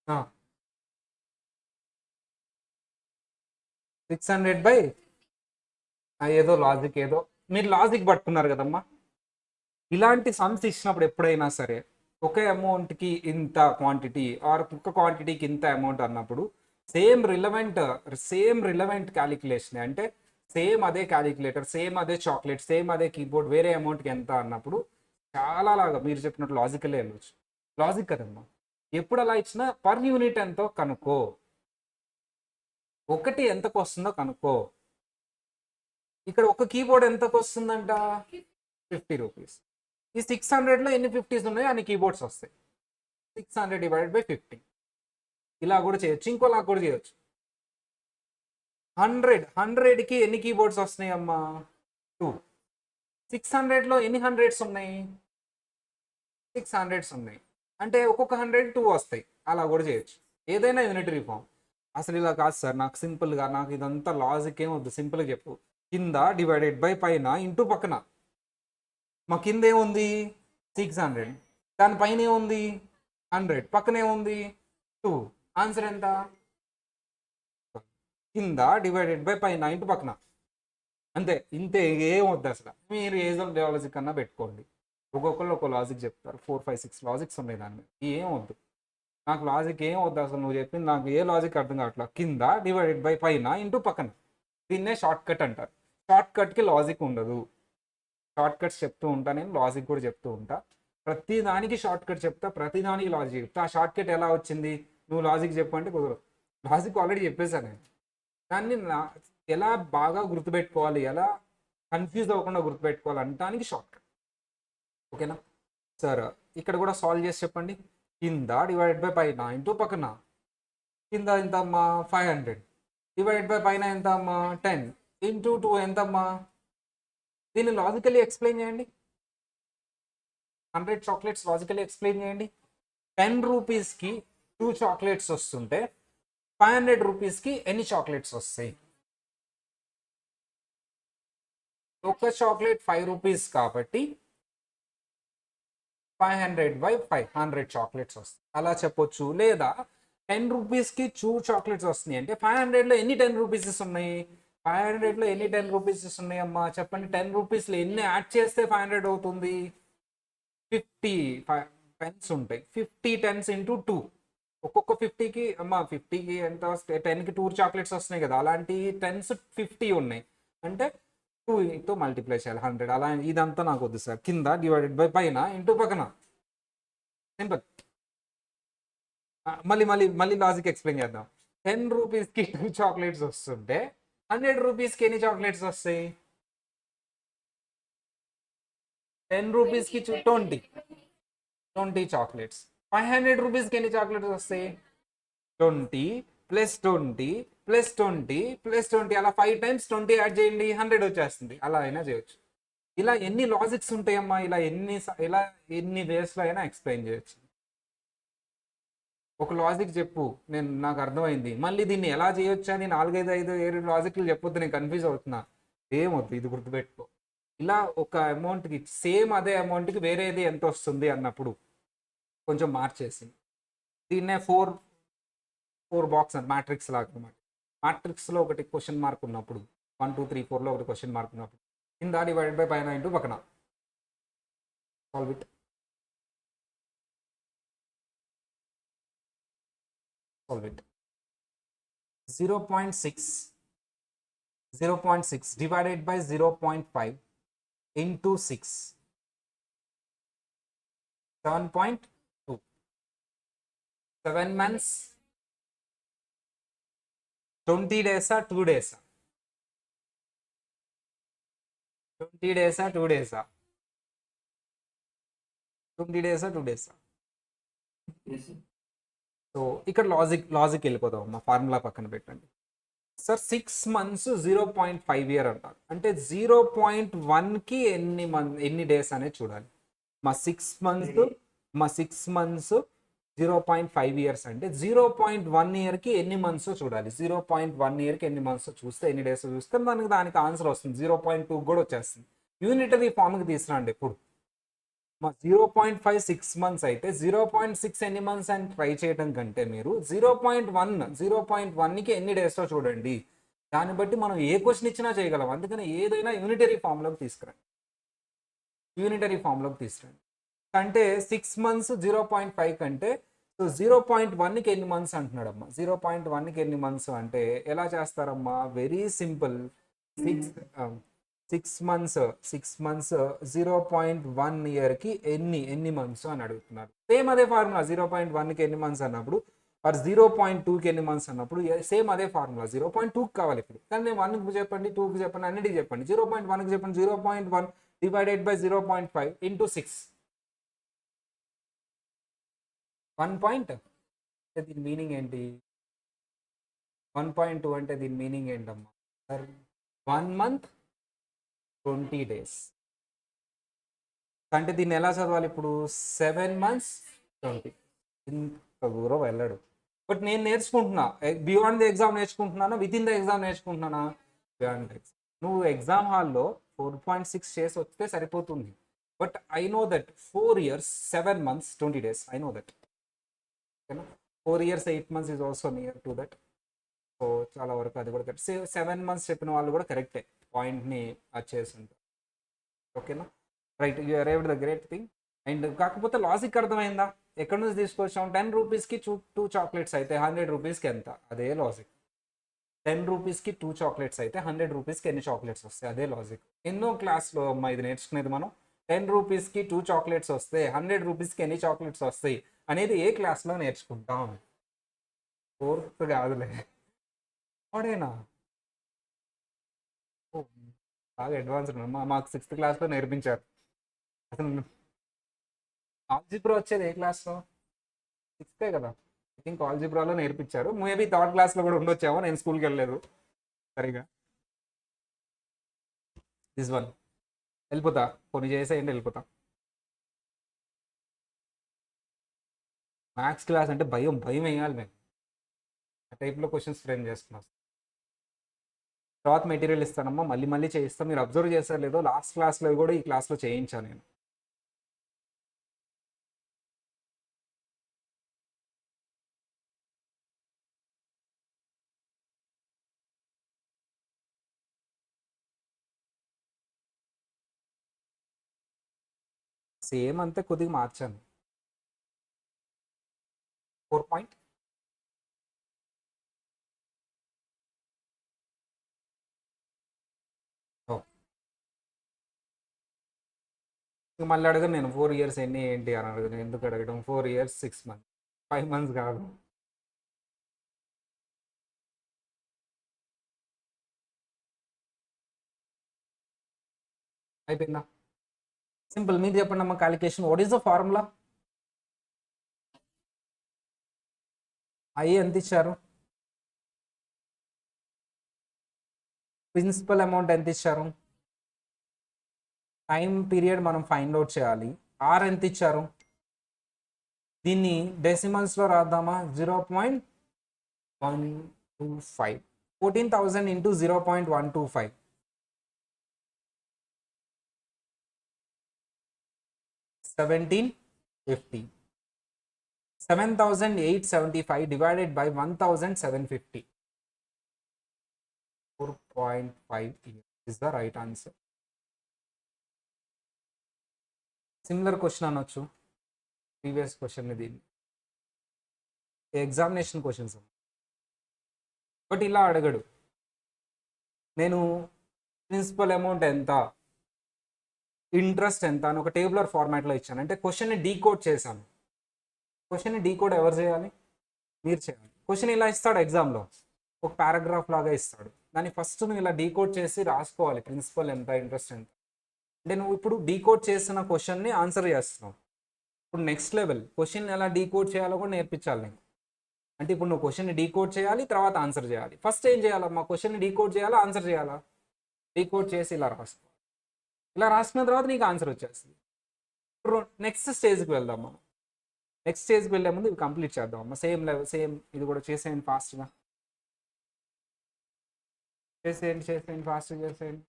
ఆ, 600 ఏదో లాజిక్, ఏదో మీరు లాజిక్ పట్టుకున్నారు కదమ్మా. ఇలాంటి సమ్స్ ఇచ్చినప్పుడు ఎప్పుడైనా సరే ఒక అమౌంట్కి ఇంత క్వాంటిటీ ఆర్ ఒక క్వాంటిటీకి ఇంత అమౌంట్ అన్నప్పుడు same relevant same relevant calculation అంటే సేమ్ అదే క్యాలిక్యులేటర్, సేమ్ అదే చాక్లెట్, సేమ్ అదే కీబోర్డ్ వేరే అమౌంట్కి ఎంత అన్నప్పుడు చాలా లాగా మీరు చెప్పినట్టు లాజికలే వెళ్ళొచ్చు. లాజిక్ కదమ్మా. ఎప్పుడు అలా ఇచ్చినా పర్ యూనిట్ ఎంతో కనుక్కో, ఒకటి ఎంతకు వస్తుందో కనుక్కో. ఇక్కడ ఒక కీబోర్డ్ ఎంతకు వస్తుందంట? 50 రూపీస్. ఈ 600లో ఎన్ని 50s ఉన్నాయో అన్ని కీబోర్డ్స్ వస్తాయి. 600/50. ఇలా కూడా చేయొచ్చు, ఇంకోలా కూడా చేయొచ్చు. 100కి ఎన్ని కీబోర్డ్స్ వస్తున్నాయి అమ్మా? 2. 600లో ఎన్ని హండ్రెడ్స్ ఉన్నాయి? 600s ఉన్నాయి. అంటే ఒక్కొక్క 100 2 వస్తాయి. అలా కూడా చేయొచ్చు. ఏదైనా యూనిటరీ ఫామ్. అసలు ఇలా కాదు సార్, నాకు సింపుల్గా, నాకు ఇదంతా లాజిక్ ఏం వద్దు, సింపుల్గా చెప్పు. కింద డివైడెడ్ బై పైన ఇంటూ పక్కన. మా కింద ఏముంది? 600. దానిపైన ఏముంది? 100. పక్కన ఏముంది? 2. ఆన్సర్ ఎంత? కింద డివైడెడ్ బై పైన ఇంటూ పక్కన. అంతే, ఇంతే, ఏం వద్దు అసలు. మీరు ఏదో లాజిక్ కన్నా పెట్టుకోండి. ఒక్కొక్కరు ఒక లాజిక్ చెప్తారు, 4 5 6 లాజిక్స్ ఉన్నాయి దాని మీద. ఏం వద్దు, నాకు లాజిక్ ఏం వద్దు అసలు. నువ్వు చెప్పింది నాకు ఏ లాజిక్ అర్థం కావట్లేదు. కింద డివైడెడ్ బై పైన ఇంటూ పక్కన. దీన్నే షార్ట్ కట్ అంటారు. షార్ట్ కట్కి లాజిక్ ఉండదు. షార్ట్ కట్స్ చెప్తూ ఉంటా నేను, లాజిక్ కూడా చెప్తూ ఉంటా. ప్రతి దానికి షార్ట్ కట్ చెప్తా, ప్రతి దానికి లాజిక్ చెప్తా. ఆ షార్ట్ కట్ ఎలా వచ్చింది? నువ్వు లాజిక్ చెప్పంటే కుదరదు. లాజిక్ ఆల్రెడీ చెప్పేశాను నేను. దాన్ని ఎలా బాగా గుర్తుపెట్టుకోవాలి, ఎలా కన్ఫ్యూజ్ అవ్వకుండా గుర్తుపెట్టుకోవాలి అంటానికి షార్ట్ కట్. ఓకేనా సార్? ఇక్కడ కూడా సాల్వ్ చేసి చెప్పండి. కింద డివైడెడ్ బై పైన ఇంటూ పక్కన. కింద ఎంత అమ్మా? 500. డివైడెడ్ బై పైన ఎంత అమ్మా? 10. ఇంటూ 2 ఎంత అమ్మా? దీన్ని లాజికల్లీ ఎక్స్ప్లెయిన్ చేయండి. 100 చాక్లెట్స్ లాజికల్లీ ఎక్స్ప్లెయిన్ చేయండి. 10 రూపీస్కి 2 చాక్లెట్స్ వస్తుంటే 500 రూపీస్కి ఎన్ని చాక్లెట్స్ వస్తాయి? ఒక చాక్లెట్ 5 రూపీస్ కాబట్టి 500/5 100 చాక్లెట్స్ వస్తాయి. అలా చెప్పొచ్చు. లేదా 10 రూపీస్కి 2 చాక్లెట్స్ వస్తున్నాయి అంటే 500లో ఎన్ని 10 రూపీసెస్ ఉన్నాయి? 500లో ఎన్ని 10 రూపీసెస్ ఉన్నాయి అమ్మా చెప్పండి. 10 రూపీస్లో ఎన్ని యాడ్ చేస్తే 500 అవుతుంది? 50 పెన్స్ ఉంటాయి. 50 టెన్స్ ఇంటూ 2. ఒక్కొక్క 50కి అమ్మా, 50కి ఎంత వస్తాయి? 10కి 2 చాక్లెట్స్ వస్తున్నాయి కదా, అలాంటి టెన్స్ 50 ఉన్నాయి అంటే 2తో మల్టిప్లై చేయాలి 100. అలా ఇదంతా నాకు వద్దు సార్. కింద డివైడెడ్ బై పైన ఇంటూ పక్కన. సింపుల్. మళ్ళీ మళ్ళీ మళ్ళీ లాజిక్ ఎక్స్ప్లెయిన్ చేద్దాం. 10 రూపీస్కి 2 చాక్లెట్స్ వస్తుంటే 100 రూపీస్కి ఎన్ని చాక్లెట్స్ వస్తాయి? 10 రూపీస్కి 20 చాక్లెట్స్. 500 రూపీస్కి ఎన్ని చాక్లెట్స్ వస్తాయి? 20 + 20 + 20 + 20 అలా 5 టైమ్స్ 20 యాడ్ చేయండి, 100 వచ్చేస్తుంది. అలా అయినా చేయొచ్చు. ఇలా ఎన్ని లాజిక్స్ ఉంటాయమ్మా, ఇలా ఎన్ని వేస్లో అయినా ఎక్స్ప్లెయిన్ చేయొచ్చు. ఒక లాజిక్ చెప్పు, నాకు అర్థమైంది. మళ్ళీ దీన్ని ఎలా చేయొచ్చు అని 4 5 5 7 లాజిక్లు చెప్పొద్దు, నేను కన్ఫ్యూజ్ అవుతున్నా. ఏమొద్దు, ఇది గుర్తుపెట్టుకో. ఇలా ఒక అమౌంట్కి సేమ్ అదే అమౌంట్కి వేరేది ఎంత వస్తుంది అన్నప్పుడు కొంచెం మార్చేసి దీన్నే ఫోర్ బాక్స్ అని మ్యాట్రిక్స్ లాగా అనమాట. మ్యాట్రిక్స్లో ఒకటి క్వశ్చన్ మార్క్ ఉన్నప్పుడు 1 2 3 4లో ఒకటి క్వశ్చన్ మార్క్ ఉన్నప్పుడు కింద డివైడెడ్ బై పైన ఇంటూ పక్కన. Solve it. Solve it. 0.6 divided by 0.5 into 6, 7.2. 7 months, 20 days, 2 days. 20 days, 2 days. 20 days, 2 days. So ఇక్కడ లాజిక్ వెళ్ళిపోదాం అమ్మా, ఫార్ములా పక్కన పెట్టండి. సార్ 6 months 0.5 year అంటారు, అంటే 0.1కి ఎన్ని డేస్ అనేది చూడాలి. మా 6 months 0.5 years అంటే 0.1 ఇయర్కి ఎన్ని మంత్స్ చూడాలి. 0.1 ఇయర్కి ఎన్ని మంత్స్ చూస్తే, ఎన్ని డేస్ చూస్తే దానికి ఆన్సర్ వస్తుంది. 0.2 కూడా వచ్చేస్తుంది. యూనిటరీ ఫామ్కి తీసుకురండి ఎప్పుడు. మా 0.5 6 months అయితే 0.6 ఎన్ని మంత్స్ అని ట్రై చేయడం కంటే మీరు 0.1కి ఎన్ని డేస్లో చూడండి. దాన్ని బట్టి మనం ఏ క్వశ్చన్ ఇచ్చినా చేయగలం. అందుకని ఏదైనా యూనిటరీ ఫామ్లోకి తీసుకురండి. అంటే 6 months 0.5 కంటే సో 0.1కి ఎన్ని మంత్స్ అంటున్నాడమ్మా. 0.1కి ఎన్ని మంత్స్ అంటే ఎలా చేస్తారమ్మా, వెరీ సింపుల్. 6 months 0.1 ఇయర్కి ఎన్ని మంత్స్ అని అడుగుతున్నారు. సేమ్ అదే ఫార్ములా. 0.1కి ఎన్ని మంత్స్ అన్నప్పుడు ఆర్ 0.2కి ఎన్ని మంత్స్ అన్నప్పుడు సేమ్ అదే ఫార్ములా. 0.2కి కావాలి ఇప్పుడు, కానీ నేను 1కి చెప్పండి, 2కి చెప్పండి, అన్నిటికి చెప్పండి. 0.1కి చెప్పండి. 0.1 డివైడెడ్ బై 0.5 ఇంటూ 6 1 పాయింట్. దీని మీనింగ్ ఏంటి? 1.2 అంటే దీని మీనింగ్ ఏంటమ్మా సార్? 1 month 20 days. అంటే దీన్ని ఎలా చదవాలి ఇప్పుడు? 7 months 20. ఇంత దూరం వెళ్ళాడు. బట్ నేను నేర్చుకుంటున్నా, బియాండ్ ది ఎగ్జామ్ నేర్చుకుంటున్నానా, విత్ ఇన్ ద ఎగ్జామ్ నేర్చుకుంటున్నానా? Beyond exam. నువ్వు ఎగ్జామ్ హాల్లో 4.6 చేసి వస్తే సరిపోతుంది. But I know that 4 years 7 months 20 days. I know that. ఓకేనా? 4 years 8 months is also near to that. So చాలా వరకు అది కూడా కరెక్ట్. 7 months చెప్పిన వాళ్ళు కూడా కరెక్టే, పాయింట్ని అచ్చేసి ఉంటారు. ఓకేనా? Right, you arrived the great thing. And కాకపోతే లాజిక్ అర్థమైందా? ఎక్కడి నుంచి తీసుకొచ్చాం? 10 రూపీస్కి 2 చాక్లెట్స్ అయితే 100 రూపీస్కి ఎంత? అదే లాజిక్. 10 రూపీస్కి 2 చాక్లెట్స్ అయితే 100 రూపీస్కి ఎన్ని చాక్లెట్స్ వస్తాయి? అదే లాజిక్. ఎన్నో క్లాస్లో అమ్మా ఇది నేర్చుకునేది మనం. 10 రూపీస్కి 2 చాక్లెట్స్ వస్తే 100 రూపీస్కి ఎన్ని చాక్లెట్స్ వస్తాయి అనేది ఏ క్లాస్లో నేర్చుకుంటాం. 4th కాదులే, వాడేనా బాగా అడ్వాన్స్. మాకు 6th క్లాస్లో నేర్పించారు. అసలు ఆల్జిబ్రా వచ్చేది ఏ క్లాస్లో? 6th కదా. ఐ థింక్ ఆల్జిబ్రాలో నేర్పించారు. మేబీ 3rd క్లాస్లో కూడా ఉండొచ్చామో, నేను స్కూల్కి వెళ్ళలేదు సరిగా. దిస్ వన్ వెళ్ళిపోతా, కొన్ని చేసేయండి వెళ్ళిపోతా. మ్యాథ్స్ క్లాస్ అంటే భయం వేయాలి మేము. ఆ టైప్లో క్వశ్చన్స్ ఫ్రేమ్ చేస్తున్నాం. తర్వాత మెటీరియల్ ఇస్తానమ్మా, మళ్ళీ చేయిస్తాం. మీరు అబ్జర్వ్ చేస్తారు లేదో, లాస్ట్ క్లాస్లో కూడా ఈ క్లాస్లో చేయించాను నేను. సేమ్ అంతే, కొద్దిగా మార్చాను. 4 పాయింట్. మళ్ళీ అడగను నేను 4 years ఎన్ని ఏంటి అని అడగను. ఎందుకు అడగడం? 4 years 6 months 5 months కాదు. అయిపోయిందా? సింపుల్. మీరు చెప్పండి అమ్మా calculation. What is the formula? I ఎంత ఇచ్చారు? ప్రిన్సిపల్ అమౌంట్ ఎంత ఇచ్చారు? టైం పీరియడ్ మనం ఫైండ్ అవుట్ చేయాలి. ఆర్ ఎంత ఇచ్చారు? దీన్ని డెసిమల్స్లో రాద్దామా? 0.125. 14,000 into 0.125 1750. 7,875 divided by 1,750. 4.5 is the right answer. Similar question అనొచ్చు, ప్రీవియస్ క్వశ్చన్. ఇది ఎగ్జామినేషన్ క్వశ్చన్స్. బట్ ఇలా అడగడు. నేను ప్రిన్సిపల్ అమౌంట్ ఎంత, ఇంట్రెస్ట్ ఎంత అని ఒక టేబులర్ ఫార్మాట్లో ఇచ్చాను. అంటే క్వశ్చన్ని డీకోడ్ చేశాను. క్వశ్చన్ని డీకోడ్ ఎవరు చేయాలి? మీరు చేయాలి. క్వశ్చన్ ఇలా ఇస్తాడు ఎగ్జామ్లో, ఒక పారాగ్రాఫ్ లాగా ఇస్తాడు. దాన్ని ఫస్ట్ నువ్వు ఇలా డీకోడ్ చేసి రాసుకోవాలి. ప్రిన్సిపల్ ఎంత, ఇంట్రెస్ట్ ఎంత. అంటే నువ్వు ఇప్పుడు డీకోడ్ చేసిన క్వశ్చన్ని ఆన్సర్ చేస్తున్నావు. ఇప్పుడు నెక్స్ట్ లెవెల్ క్వశ్చన్ ఎలా డీకోడ్ చేయాలో కూడా నేర్పించాలి నీకు. అంటే ఇప్పుడు నువ్వు క్వశ్చన్ని డీకోడ్ చేయాలి, తర్వాత ఆన్సర్ చేయాలి. ఫస్ట్ ఏం చేయాలమ్మా, క్వశ్చన్ని డీకోడ్ చేయాలా, ఆన్సర్ చేయాలా? డీకోడ్ చేసి ఇలా రాసుకో. ఇలా రాసుకున్న తర్వాత నీకు ఆన్సర్ వచ్చేస్తుంది. నెక్స్ట్ స్టేజ్కి వెళ్దాం మనం. నెక్స్ట్ స్టేజ్కి వెళ్ళే ముందు ఇవి కంప్లీట్ చేద్దాం అమ్మా. సేమ్ లెవెల్, సేమ్ ఇది కూడా చేసేయండి ఫాస్ట్గా. చేసేయండి ఫాస్ట్గా చేసేయండి.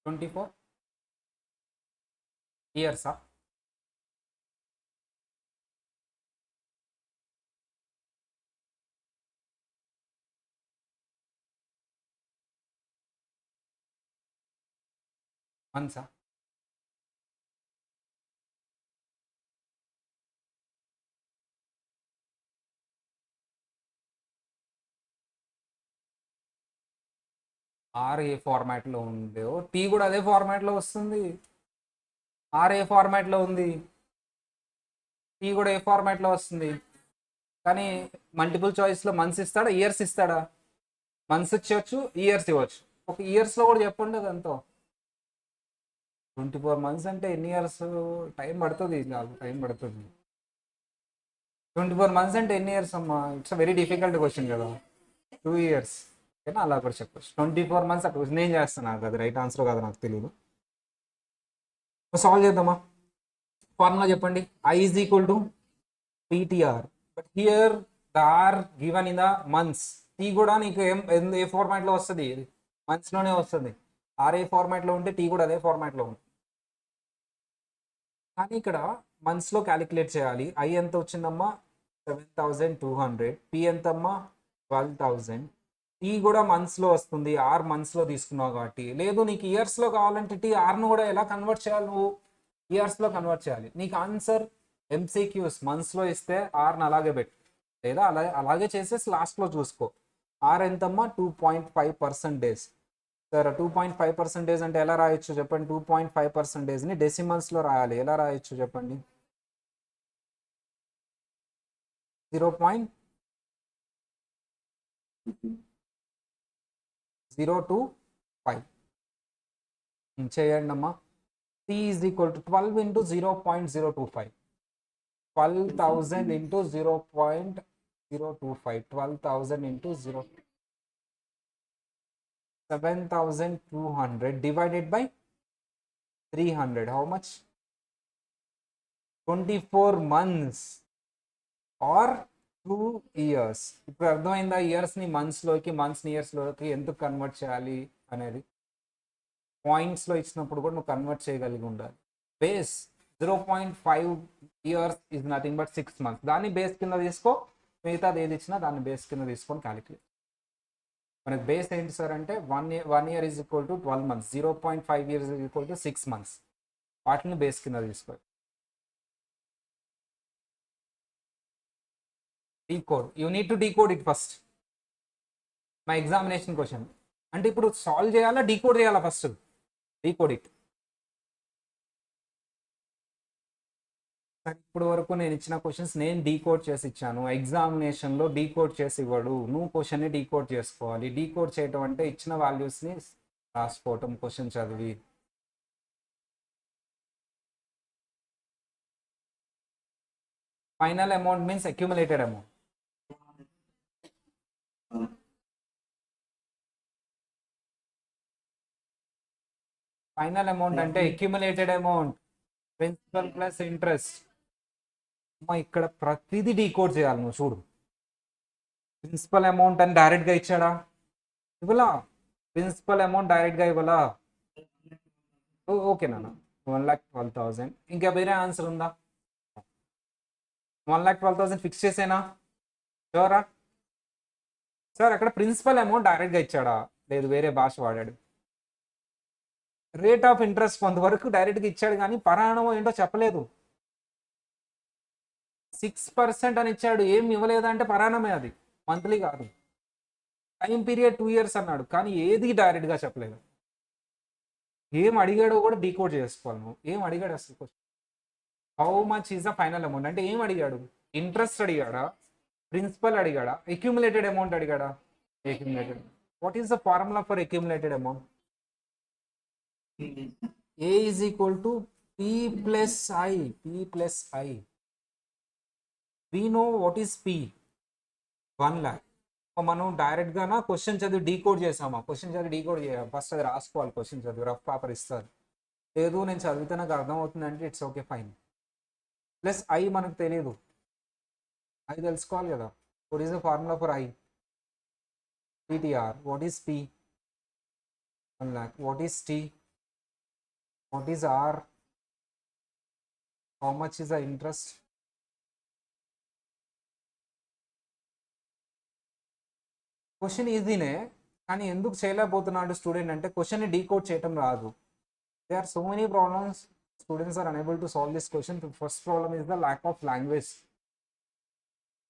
ట్వంటీ 4 ఇయర్సా? మంత్సా? ఆర్ ఏ ఫార్మాట్లో ఉందో టీ కూడా అదే ఫార్మాట్లో వస్తుంది. ఆర్ ఏ ఫార్మాట్లో ఉంది, టీ కూడా ఏ ఫార్మాట్లో వస్తుంది. కానీ మల్టిపుల్ చాయిస్లో మంత్స్ ఇస్తాడా, ఇయర్స్ ఇస్తాడా? మంత్స్ ఇచ్చవచ్చు, ఇయర్స్ ఇవ్వచ్చు. ఒక ఇయర్స్లో కూడా చెప్పండి అదంతా. 24 months అంటే ఎన్ని ఇయర్స్? టైం పడుతుంది, నాకు టైం పడుతుంది. 24 months అంటే ఎన్ని ఇయర్స్ అమ్మా? It's a very difficult question కదా. 2 years ఓకేనా, అలా కూడా చెప్పచ్చు. 24 months అక్కడ నేను చేస్తాను, నాకు అది రైట్ ఆన్సర్ కాదు నాకు తెలియదు. సాల్వ్ చేద్దామా? ఫార్ములా చెప్పండి. I is equal to PTR, but here the R given in the months. T కూడా నీకు ఏ ఫార్మాట్లో వస్తుంది? మంత్స్లోనే వస్తుంది. ఆర్ ఏ ఫార్మాట్లో ఉంటే టీ కూడా అదే ఫార్మాట్లో ఉంటుంది. కానీ ఇక్కడ మంత్స్లో క్యాలిక్యులేట్ చేయాలి. ఐ ఎంత వచ్చిందమ్మా? 7,200. పి ఎంతమ్మా? 12,000. టీ కూడా మంత్స్లో వస్తుంది, ఆర్ మంత్స్లో తీసుకున్నావు కాబట్టి. లేదు నీకు ఇయర్స్లో కావాలంటే టీ ఆర్ను కూడా ఎలా కన్వర్ట్ చేయాలి? నువ్వు ఇయర్స్లో కన్వర్ట్ చేయాలి. నీకు ఆన్సర్ ఎంసీక్యూస్ మంత్స్లో ఇస్తే ఆర్ని అలాగే పెట్టు, లేదా అలాగే చేసేసి లాస్ట్లో చూసుకో. ఆర్ ఎంతమ్మా? 2.5%. సరే, 2.5% అంటే ఎలా రాయొచ్చు చెప్పండి? 2.5%ని డెసిమల్స్లో రాయాలి. ఎలా రాయొచ్చు చెప్పండి? 0.025 చేయండి అమ్మా. T is equal to 12 into 0.025. 12,000 into 0.025. 12,000 into 7,200 divided by 300. How much? 24 months or 2 years. ఇప్పుడు అర్థమైందా? ఇయర్స్ని మంత్స్లోకి, మంత్స్ని ఇయర్స్లోకి ఎందుకు కన్వర్ట్ చేయాలి అనేది. పాయింట్స్లో ఇచ్చినప్పుడు కూడా నువ్వు కన్వర్ట్ చేయగలిగి ఉండాలి. Base 0.5 years is nothing but 6 months. దాన్ని బేస్ కింద తీసుకో, మిగతాది ఏది ఇచ్చినా దాన్ని బేస్ కింద తీసుకొని క్యాలిక్యులేట్. మనకి బేస్ ఏంటి సార్ అంటే 1 year is equal to 12 months, 0.5 years is equal to 6 months. వాటిని బేస్ కింద తీసుకోవాలి. Decode, you need to decode it first. My examination question అంటే ఇప్పుడు సాల్వ్ చేయాలా, డీకోడ్ చేయాలా? First decode it. ఇప్పుడు వరకు నేను ఇచ్చిన క్వశ్చన్స్ నేను డీకోడ్ చేసి ఇచ్చాను. ఎగ్జామినేషన్లో డీకోడ్ చేసి ఇవ్వడు, నువ్వు క్వశ్చన్ని డీకోడ్ చేసుకోవాలి. డీకోడ్ చేయటం అంటే ఇచ్చిన వాల్యూస్ని రాసుకోవటం క్వశ్చన్ చదివి. Final amount means accumulated amount. Final amount అంటే accumulated amount, principal plus interest. అమ్మా ఇక్కడ ప్రతిదీ డీకోడ్ చేయాలి నువ్వు. చూడు, ప్రిన్సిపల్ అమౌంట్ అని డైరెక్ట్గా ఇచ్చాడా? ఇవ్వలా. ప్రిన్సిపల్ అమౌంట్ డైరెక్ట్గా ఇవ్వలా. ఓకే నాన్న, 1,12,000. ఇంకా వేరే ఆన్సర్ ఉందా? 1,12,000 ఫిక్స్ చేసేనా? షూరా సార్? అక్కడ ప్రిన్సిపల్ అమౌంట్ డైరెక్ట్గా ఇచ్చాడా? లేదు, వేరే భాష వాడాడు. రేట్ ఆఫ్ ఇంట్రెస్ట్ కొంతవరకు డైరెక్ట్గా ఇచ్చాడు, కానీ పరాణం ఏంటో చెప్పలేదు. 6% అని ఇచ్చాడు, ఏం ఇవ్వలేదంటే పరాణమే అది, మంత్లీ కాదు. టైం పీరియడ్ 2 years అన్నాడు, కానీ ఏది డైరెక్ట్గా చెప్పలేదు. ఏం అడిగాడో కూడా డీకోడ్ చేసుకోవాలి నువ్వు. ఏం అడిగాడు అసలు? How much is the final amount అంటే ఏం అడిగాడు? ఇంట్రెస్ట్ అడిగాడా, ప్రిన్సిపల్ అడిగాడా, అక్యూములేటెడ్ అమౌంట్ అడిగాడా? Accumulated. What is the formula for accumulated amount? A is equal to P plus I. P plus I. We know what is P. 1 lakh. మనం డైరెక్ట్గా క్వశ్చన్ చదివి డీకోడ్ చేసామా? క్వశ్చన్ చదివి డీకోడ్ చేయాలి. ఫస్ట్ అది రాసుకోవాలి. క్వశ్చన్ చదివి రఫ్ పేపర్ ఇస్తారు. లేదు నేను చదివితే నాకు అర్థమవుతుంది అంటే it's okay fine. Plus I మనకు తెలియదు, ఐ తెలుసుకోవాలి కదా. What is the formula for I? PTR. What is P? 1 lakh. What is T? What is R? How much is the interest? Question ఈజీనే, కానీ ఎందుకు చేయలేకపోతున్నాడు స్టూడెంట్ అంటే క్వశ్చన్ని డీకోడ్ చేయటం రాదు. They are so many problems, students are unable to solve this question. First problem is the lack of language.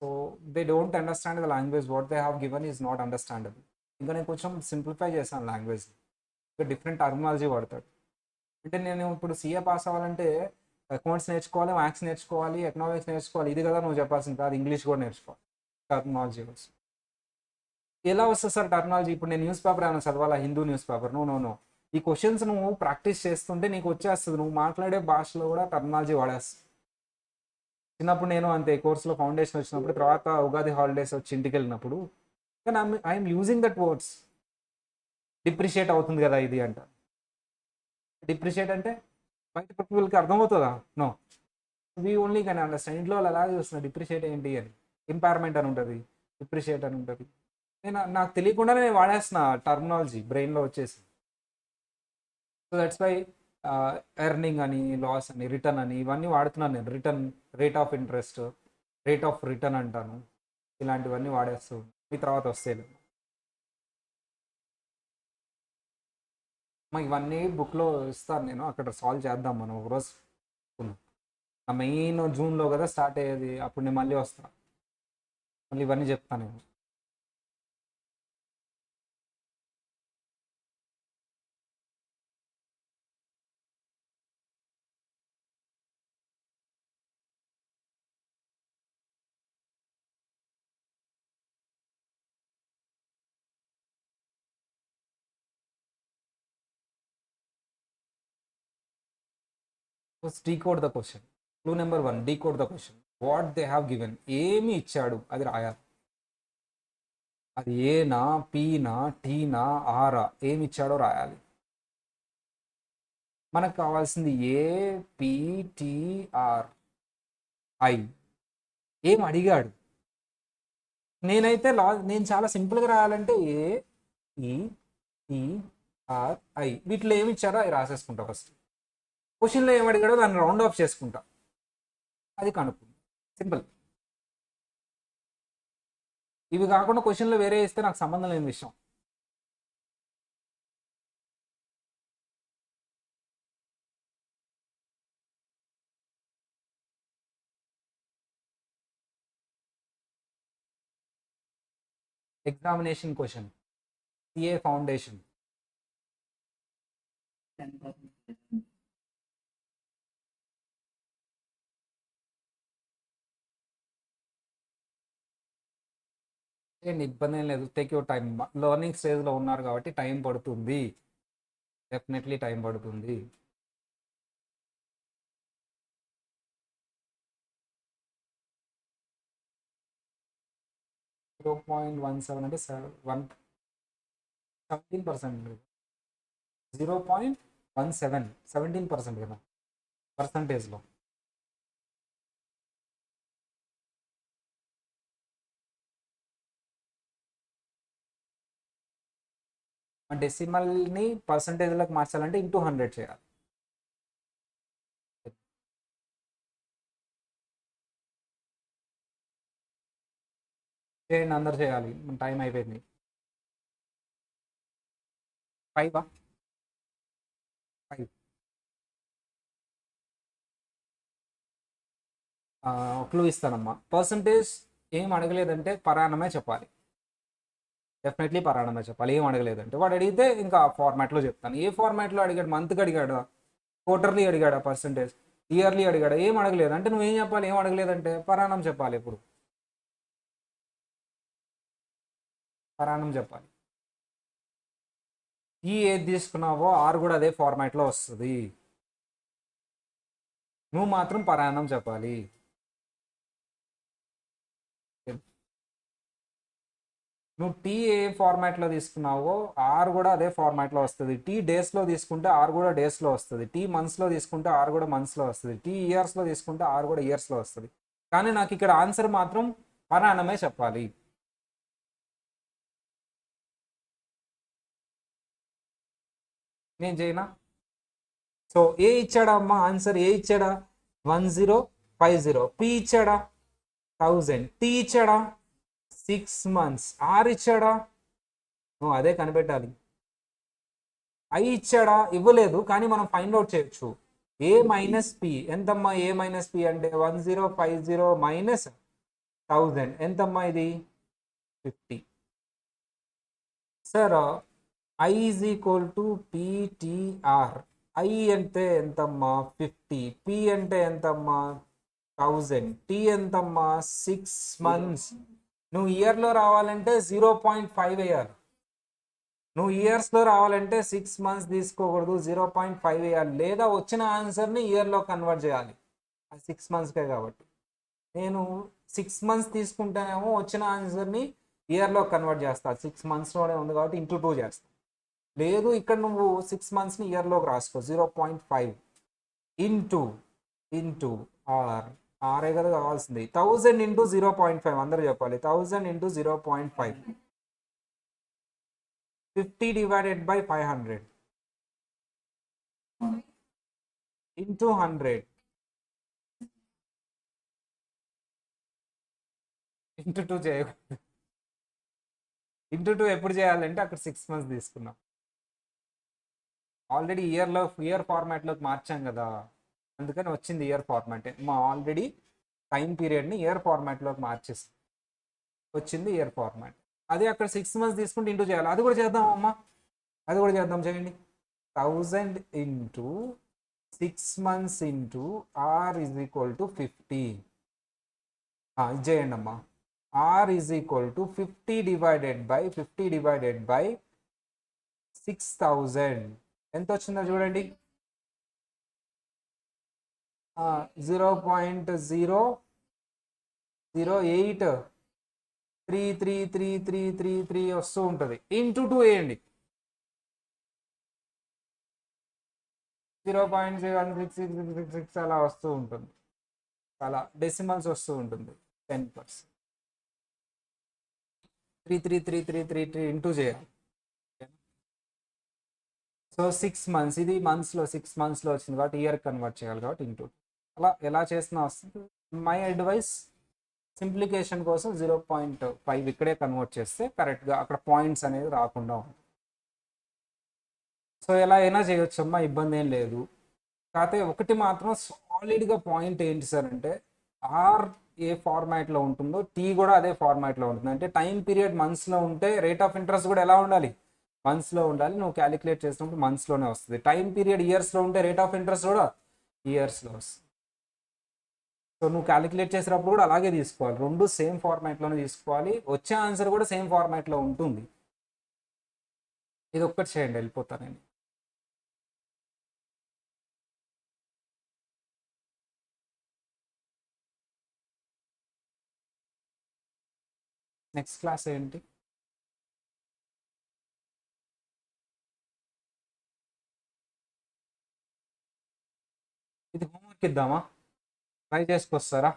So they don't understand the language. What they have given is not understandable. ఇంకా నేను కొంచెం సింప్లిఫై చేశాను లాంగ్వేజ్, ఇంకా డిఫరెంట్ టర్మినాలజీ వాడతాడు. అంటే నేను ఇప్పుడు CA పాస్ అవ్వాలంటే అకౌంట్స్ నేర్చుకోవాలి, మ్యాథ్స్ నేర్చుకోవాలి, ఎకనామిక్స్ నేర్చుకోవాలి, ఇది కదా నువ్వు చెప్పాల్సింది కాదు. ఇంగ్లీష్ కూడా నేర్చుకోవాలి, టర్మినాలజీ కోసం. ఎలా వస్తుంది సార్ టర్మినాలజీ? ఇప్పుడు నేను న్యూస్ పేపర్ ఏమైనా చదవాలా, హిందూ న్యూస్ పేపర్? నో. ఈ క్వశ్చన్స్ నువ్వు ప్రాక్టీస్ చేస్తుంటే నీకు వచ్చేస్తుంది. నువ్వు మాట్లాడే భాషలో కూడా టర్మినాలజీ వాడేస్తుంది. చిన్నప్పుడు నేను అంతే, కోర్సులో ఫౌండేషన్ వచ్చినప్పుడు, తర్వాత ఉగాది హాలిడేస్ వచ్చి ఇంటికి వెళ్ళినప్పుడు, కానీ I'm using that words. Depreciate అవుతుంది కదా ఇది అంట. డిప్రిషియేట్ అంటే బయట పీపుల్కి అర్థమవుతుందా? No, we only can understand. ఇంట్లో వాళ్ళు అలాగే చూస్తున్నారు డిప్రిషియేట్ ఏంటి అని. ఇంపైర్మెంట్ అని ఉంటుంది, డిప్రిషియేట్ అని ఉంటుంది. నాకు తెలియకుండానే నేను వాడేస్తున్న టర్మినాలజీ బ్రెయిన్లో వచ్చేసి. సో దట్స్ వై ఎర్నింగ్ అని, లాస్ అని, రిటర్న్ అని ఇవన్నీ వాడుతున్నాను నేను. Return, rate of interest, rate of return అంటాను. ఇలాంటివన్నీ వాడేస్తూ మీ తర్వాత వస్తాయి. ఇవన్నీ బుక్లో ఇస్తాను నేను, అక్కడ సాల్వ్ చేద్దాం మనం ఒకరోజు. మెయిన్ జూన్లో కదా స్టార్ట్ అయ్యేది, అప్పుడు నేను మళ్ళీ వస్తాను, మళ్ళీ ఇవన్నీ చెప్తాను నేను. First decode the question. Clue number 1, decode the question. What they have given, ఏమి ఇచ్చాడు అది రాయాలి. అది ఏనా, పీనా, టీనా, ఆరా, ఏమి ఇచ్చాడో రాయాలి. మనకు కావాల్సింది APTR ఐ. ఏం అడిగాడు? నేనైతే నేను చాలా సింపుల్గా రాయాలంటే APTRI. వీటిలో ఏమి ఇచ్చారో అవి రాసేసుకుంటా ఫస్ట్. క్వశ్చన్లో ఏం అడిగాడో దాన్ని రౌండ్ ఆఫ్ చేసుకుంటా, అది కనుక్కుంటా. సింపుల్. ఇవి కాకుండా క్వశ్చన్లో వేరే ఇస్తే నాకు సంబంధం లేని విషయం. Examination question, CA foundation. ఏంటి ఇబ్బంది ఏం లేదు, టేక్ యువర్ టైం. లెర్నింగ్ స్టేజ్లో ఉన్నారు కాబట్టి టైం పడుతుంది, డెఫినెట్లీ టైం పడుతుంది. .17 అంటే 17%. 0.17, 17% కదా పర్సంటేజ్లో. డెసిమల్ని పర్సంటేజ్లకు మార్చాలంటే ఇంటూ 100 చేయాలి. చేయండి, అందరు చేయాలి, టైం అయిపోయింది. 5 క్లూ ఇస్తానమ్మా. పర్సంటేజ్ ఏం అడగలేదంటే పరాణమే చెప్పాలి, డెఫినెట్లీ పరాణమే చెప్పాలి. ఏం అడగలేదంటే, వాడు అడిగితే ఇంకా ఫార్మాట్లో చెప్తాను. ఏ ఫార్మాట్లో అడిగాడు? మంత్కి అడిగాడా, క్వార్టర్లీ అడిగాడా, పర్సంటేజ్ ఇయర్లీ అడిగాడా? ఏం అడగలేదు అంటే నువ్వేం చెప్పాలి? ఏం అడగలేదంటే పరాణం చెప్పాలి ఎప్పుడు. పరాణం చెప్పాలి. టీ ఏది తీసుకున్నావో ఆర్ కూడా అదే ఫార్మాట్లో వస్తుంది. నువ్వు మాత్రం పరాణం చెప్పాలి. నువ్వు టీ ఏ ఫార్మాట్లో తీసుకున్నావో ఆర్ కూడా అదే ఫార్మాట్లో వస్తుంది. టీ డేస్లో తీసుకుంటే ఆర్ కూడా డేస్లో వస్తుంది. టీ మంత్స్లో తీసుకుంటే ఆర్ కూడా మంత్స్లో వస్తుంది. టీ ఇయర్స్లో తీసుకుంటే ఆర్ కూడా ఇయర్స్లో వస్తుంది. కానీ నాకు ఇక్కడ ఆన్సర్ మాత్రం పరాణమే చెప్పాలి. నేను చేయనా? సో ఏ ఇచ్చాడా అమ్మా? ఆన్సర్ ఏ ఇచ్చాడా? 1050. పి ఇచ్చాడా? 1000. టీ ఇచ్చాడా? 6 months. ఆర్ ఇచ్చాడా? నువ్వు అదే కనిపెట్టాలి. ఐ ఇచ్చాడా? ఇవ్వలేదు, కానీ మనం ఫైండ్ అవుట్ చేయొచ్చు. ఏ మైనస్ పి ఎంతమ్మా? ఏ మైనస్ పి అంటే 1050 మైనస్ 1000 ఎంతమ్మా? ఇది 50. Sir I is equal to PTR. I అంటే ఎంతమ్మా? 50. పి అంటే ఎంతమ్మా? 1000. టీ ఎంతమ్మా? 6 months. నువ్వు ఇయర్లో రావాలంటే 0.5 వేయాలి. నువ్వు ఇయర్స్లో రావాలంటే 6 months తీసుకోకూడదు, 0.5 వేయాలి. లేదా వచ్చిన ఆన్సర్ని ఇయర్లో కన్వర్ట్ చేయాలి. అది 6 monthsకే కాబట్టి నేను 6 months తీసుకుంటేనేమో వచ్చిన ఆన్సర్ని ఇయర్లో కన్వర్ట్ చేస్తా. 6 monthsలోనే ఉంది కాబట్టి ఇంటూ 2 చేస్తా. లేదు, ఇక్కడ నువ్వు 6 monthsని ఇయర్లోకి రాసుకో. 0.5 ఇంటూ ఆర్. ఆరే కదా కావాల్సింది. 1000 ఇంటూ 0.5 అందరూ చెప్పాలి. 1000 into 0.5. 50 divided by 500 into 100 into 2 చేయకూడదు. ఇంటూ 2 ఎప్పుడు చేయాలంటే అక్కడ 6 months తీసుకున్నాం. ఆల్రెడీ ఇయర్ ఫార్మాట్లోకి మార్చాం కదా, అందుకని వచ్చింది ఇయర్ ఫార్మాట్. మా ఆల్రెడీ టైం పీరియడ్ని ఇయర్ ఫార్మాట్లోకి మార్చేసి వచ్చింది ఇయర్ ఫార్మాట్. అదే అక్కడ 6 months తీసుకుంటే ఇంటూ చేయాలి. అది కూడా చేద్దాం అమ్మా, అది కూడా చేద్దాం. చేయండి. 1000 into 6 months into R is equal to 50. ఇది చేయండి అమ్మా. R is equal to 50 divided by 6000 ఎంత వచ్చిందో చూడండి. 0.008333333 వస్తూ ఉంటుంది. ఇంటూ 2 వేయండి. 0.01666 అలా వస్తూ ఉంటుంది. అలా డెసిమల్స్ వస్తూ ఉంటుంది. 10%. 33333 ఇంటూ చేయాలి. సో 6 months, ఇది మంత్స్లో 6 monthsలో వచ్చింది కాబట్టి ఇయర్ కన్వర్ట్ చేయాలి కాబట్టి ఇంటూ. అలా ఎలా చేసినా వస్తుంది. మై అడ్వైస్ సింప్లికేషన్ కోసం 0.5 ఇక్కడే కన్వర్ట్ చేస్తే కరెక్ట్గా అక్కడ పాయింట్స్ అనేది రాకుండా ఉంటుంది. సో ఎలా అయినా చేయొచ్చు అమ్మా, ఇబ్బంది ఏం లేదు. కాకపోతే ఒకటి మాత్రం సాలిడ్గా పాయింట్ ఏంటి సార్ అంటే, ఆర్ ఏ ఫార్మాట్లో ఉంటుందో టీ కూడా అదే ఫార్మాట్లో ఉంటుంది. అంటే టైం పీరియడ్ మంత్స్లో ఉంటే రేట్ ఆఫ్ ఇంట్రెస్ట్ కూడా ఎలా ఉండాలి? మంత్స్లో ఉండాలి. నువ్వు క్యాలిక్యులేట్ చేసినప్పుడు మంత్స్లోనే వస్తుంది. టైం పీరియడ్ ఇయర్స్లో ఉంటే రేట్ ఆఫ్ ఇంట్రెస్ట్ కూడా ఇయర్స్లో వస్తుంది. సో నువ్వు క్యాలిక్యులేట్ చేసేటప్పుడు కూడా అలాగే తీసుకోవాలి. రెండు సేమ్ ఫార్మాట్లోనే తీసుకోవాలి. వచ్చే ఆన్సర్ కూడా సేమ్ ఫార్మాట్లో ఉంటుంది. ఇది ఒక్కటి చేయండి, వెళ్ళిపోతాను నేను. నెక్స్ట్ క్లాస్ ఏంటి? ఇది హోంవర్క్ ఇద్దామా? ట్రై చేసుకొస్తారా?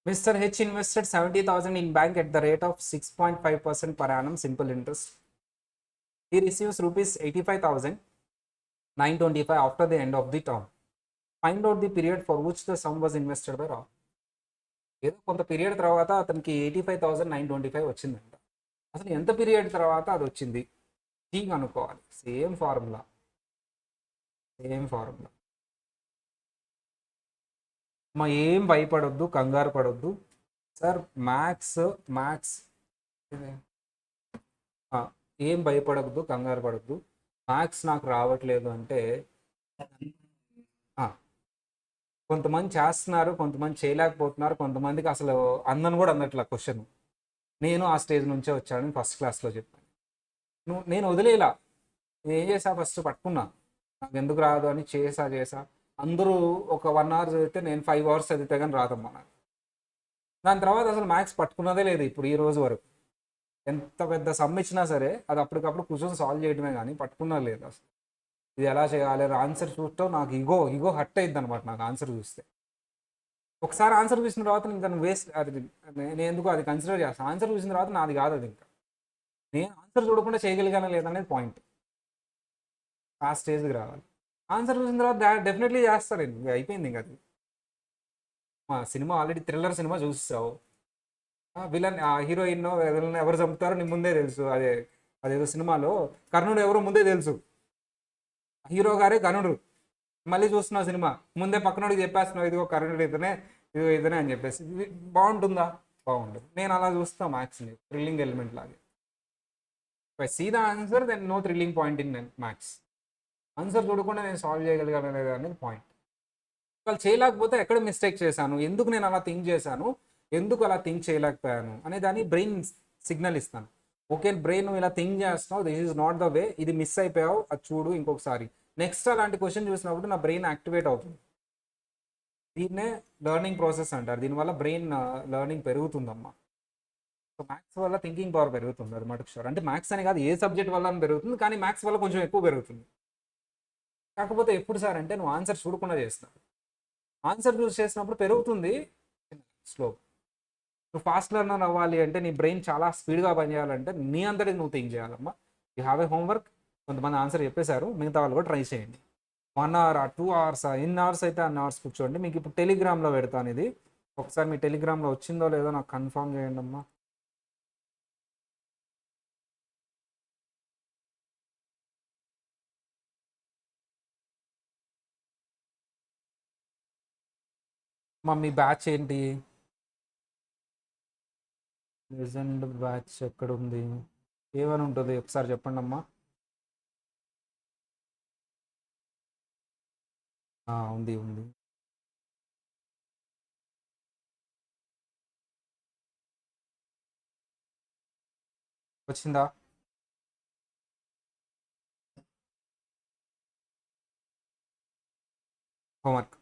Mr. H invested 70,000 in bank at the rate of 6.5% per annum simple interest. He receives rupees 85,925 after the end of the term. Find out the period for which the sum was invested by Rahul. ఏదో కొంత పీరియడ్ తర్వాత అతనికి 85,925 వచ్చిందంట. అసలు ఎంత పీరియడ్ తర్వాత అది వచ్చింది టీ అనుకోవాలి. Same formula. మా ఏం భయపడొద్దు, కంగారు పడొద్దు సార్. మ్యాథ్స్ ఏం భయపడద్దు, కంగారు పడద్దు. మ్యాథ్స్ నాకు రావట్లేదు అంటే ఆ, కొంతమంది చేస్తున్నారు, కొంతమంది చేయలేకపోతున్నారు, కొంతమందికి అసలు అందని కూడా అందట్లా క్వశ్చన్. నేను ఆ స్టేజ్ నుంచే వచ్చాను, ఫస్ట్ క్లాస్లో చెప్పాను. నేను వదిలేలా. నేను ఏం చేసా, ఫస్ట్ పట్టుకున్నా, నాకు ఎందుకు రాదు అని చేసా. అందరూ ఒక 1 అవర్ చదివితే నేను 5 అవర్స్ చదివితే కానీ రాదమ్మా నాకు. దాని తర్వాత అసలు మ్యాథ్స్ పట్టుకున్నదే లేదు ఇప్పుడు ఈ రోజు వరకు. ఎంత పెద్ద సమ్ ఇచ్చినా సరే అది అప్పటికప్పుడు కూర్చొని సాల్వ్ చేయడమే కానీ పట్టుకున్నా లేదు అసలు. ఇది ఎలా చేయాలి ఆన్సర్ చూస్తావు, నాకు ఇగో హట్ అయింది అనమాట నాకు ఆన్సర్ చూస్తే. ఒకసారి ఆన్సర్ చూసిన తర్వాత ఇంకా వేస్ట్ అది. నేను ఎందుకు అది కన్సిడర్ చేస్తాను, ఆన్సర్ చూసిన తర్వాత నాది కాదు అది ఇంకా. నేను ఆన్సర్ చూడకుండా చేయగలిగానా లేదనేది పాయింట్. ఆ స్టేజ్కి రావాలి. ఆన్సర్ చూసిన తర్వాత డెఫినెట్లీ చేస్తాను నేను, ఇంకా అయిపోయింది ఇంకా అది. మా సినిమా ఆల్రెడీ థ్రిల్లర్ సినిమా చూస్తావు, విలన్ హీరోయిన్ విలన్ ఎవరు చంపుతారో నీ ముందే తెలుసు. అదేదో సినిమాలో కర్ణుడు ఎవరో ముందే తెలుసు, హీరో గారే కర్ణుడు. మళ్ళీ చూస్తున్నావు సినిమా, ముందే పక్కనోడికి చెప్పేస్తున్నావు ఇదిగో కర్ణుడు ఇతనే, ఇదిగో ఇతనే అని చెప్పేసి. ఇది బాగుంటుందా? బాగుండదు. నేను అలా చూస్తా మ్యాథ్స్ని థ్రిల్లింగ్ ఎలిమెంట్ లాగే. See the answer then no thrilling point in maths. Answer చూడకుండా నేను సాల్వ్ చేయగలిగాను అనేది పాయింట్. వాళ్ళు చేయలేకపోతే ఎక్కడ మిస్టేక్ చేశాను, ఎందుకు నేను అలా థింక్ చేశాను, ఎందుకు అలా థింక్ చేయలేకపోయాను అనే దాన్ని బ్రెయిన్ సిగ్నల్ ఇస్తాను. ఓకే బ్రెయిన్ నువ్వు ఇలా థింక్ చేస్తున్నావు, this is not the way, ఇది మిస్ అయిపోయావు, అది చూడు ఇంకొకసారి. నెక్స్ట్ అలాంటి క్వశ్చన్ చూసినప్పుడు నా బ్రెయిన్ యాక్టివేట్ అవుతుంది. దీన్నే లెర్నింగ్ ప్రాసెస్ అంటారు. దీనివల్ల బ్రెయిన్ లెర్నింగ్ పెరుగుతుందమ్మా. సో మ్యాథ్స్ వల్ల థింకింగ్ పవర్ పెరుగుతుంది, అది మటుకు షూర్. అంటే మ్యాథ్స్ అని కాదు, ఏ సబ్జెక్ట్ వల్ల పెరుగుతుంది, కానీ మ్యాథ్స్ వల్ల కొంచెం ఎక్కువ పెరుగుతుంది. కాకపోతే ఎప్పుడు సార్ అంటే నువ్వు ఆన్సర్ చూడకుండా చేస్తావు. ఆన్సర్ చూస్ చేసినప్పుడు పెరుగుతుంది స్లో. నువ్వు ఫాస్ట్ లెర్నర్ అవ్వాలి అంటే నీ బ్రెయిన్ చాలా స్పీడ్గా పనిచేయాలంటే నీ అంతటి నువ్వు థింక్ చేయాలమ్మా. You have a homework. కొంతమంది ఆన్సర్ చెప్పేశారు, మిగతా వాళ్ళు కూడా ట్రై చేయండి. 1 hour 2 hours ఎన్ని అవర్స్ అయితే అన్ని అవర్స్ కూర్చోండి. మీకు ఇప్పుడు టెలిగ్రామ్లో పెడతాను ఇది, ఒకసారి మీ టెలిగ్రామ్లో వచ్చిందో లేదో నాకు కన్ఫర్మ్ చేయండి అమ్మా. మా మీ బ్యాచ్ ఏంటి? లెజెండ్ బ్యాచ్ ఎక్కడ ఉంది, ఏమని ఉంటుంది ఒకసారి చెప్పండి అమ్మా. ఉంది ఉంది. వచ్చిందా? హోంవర్క్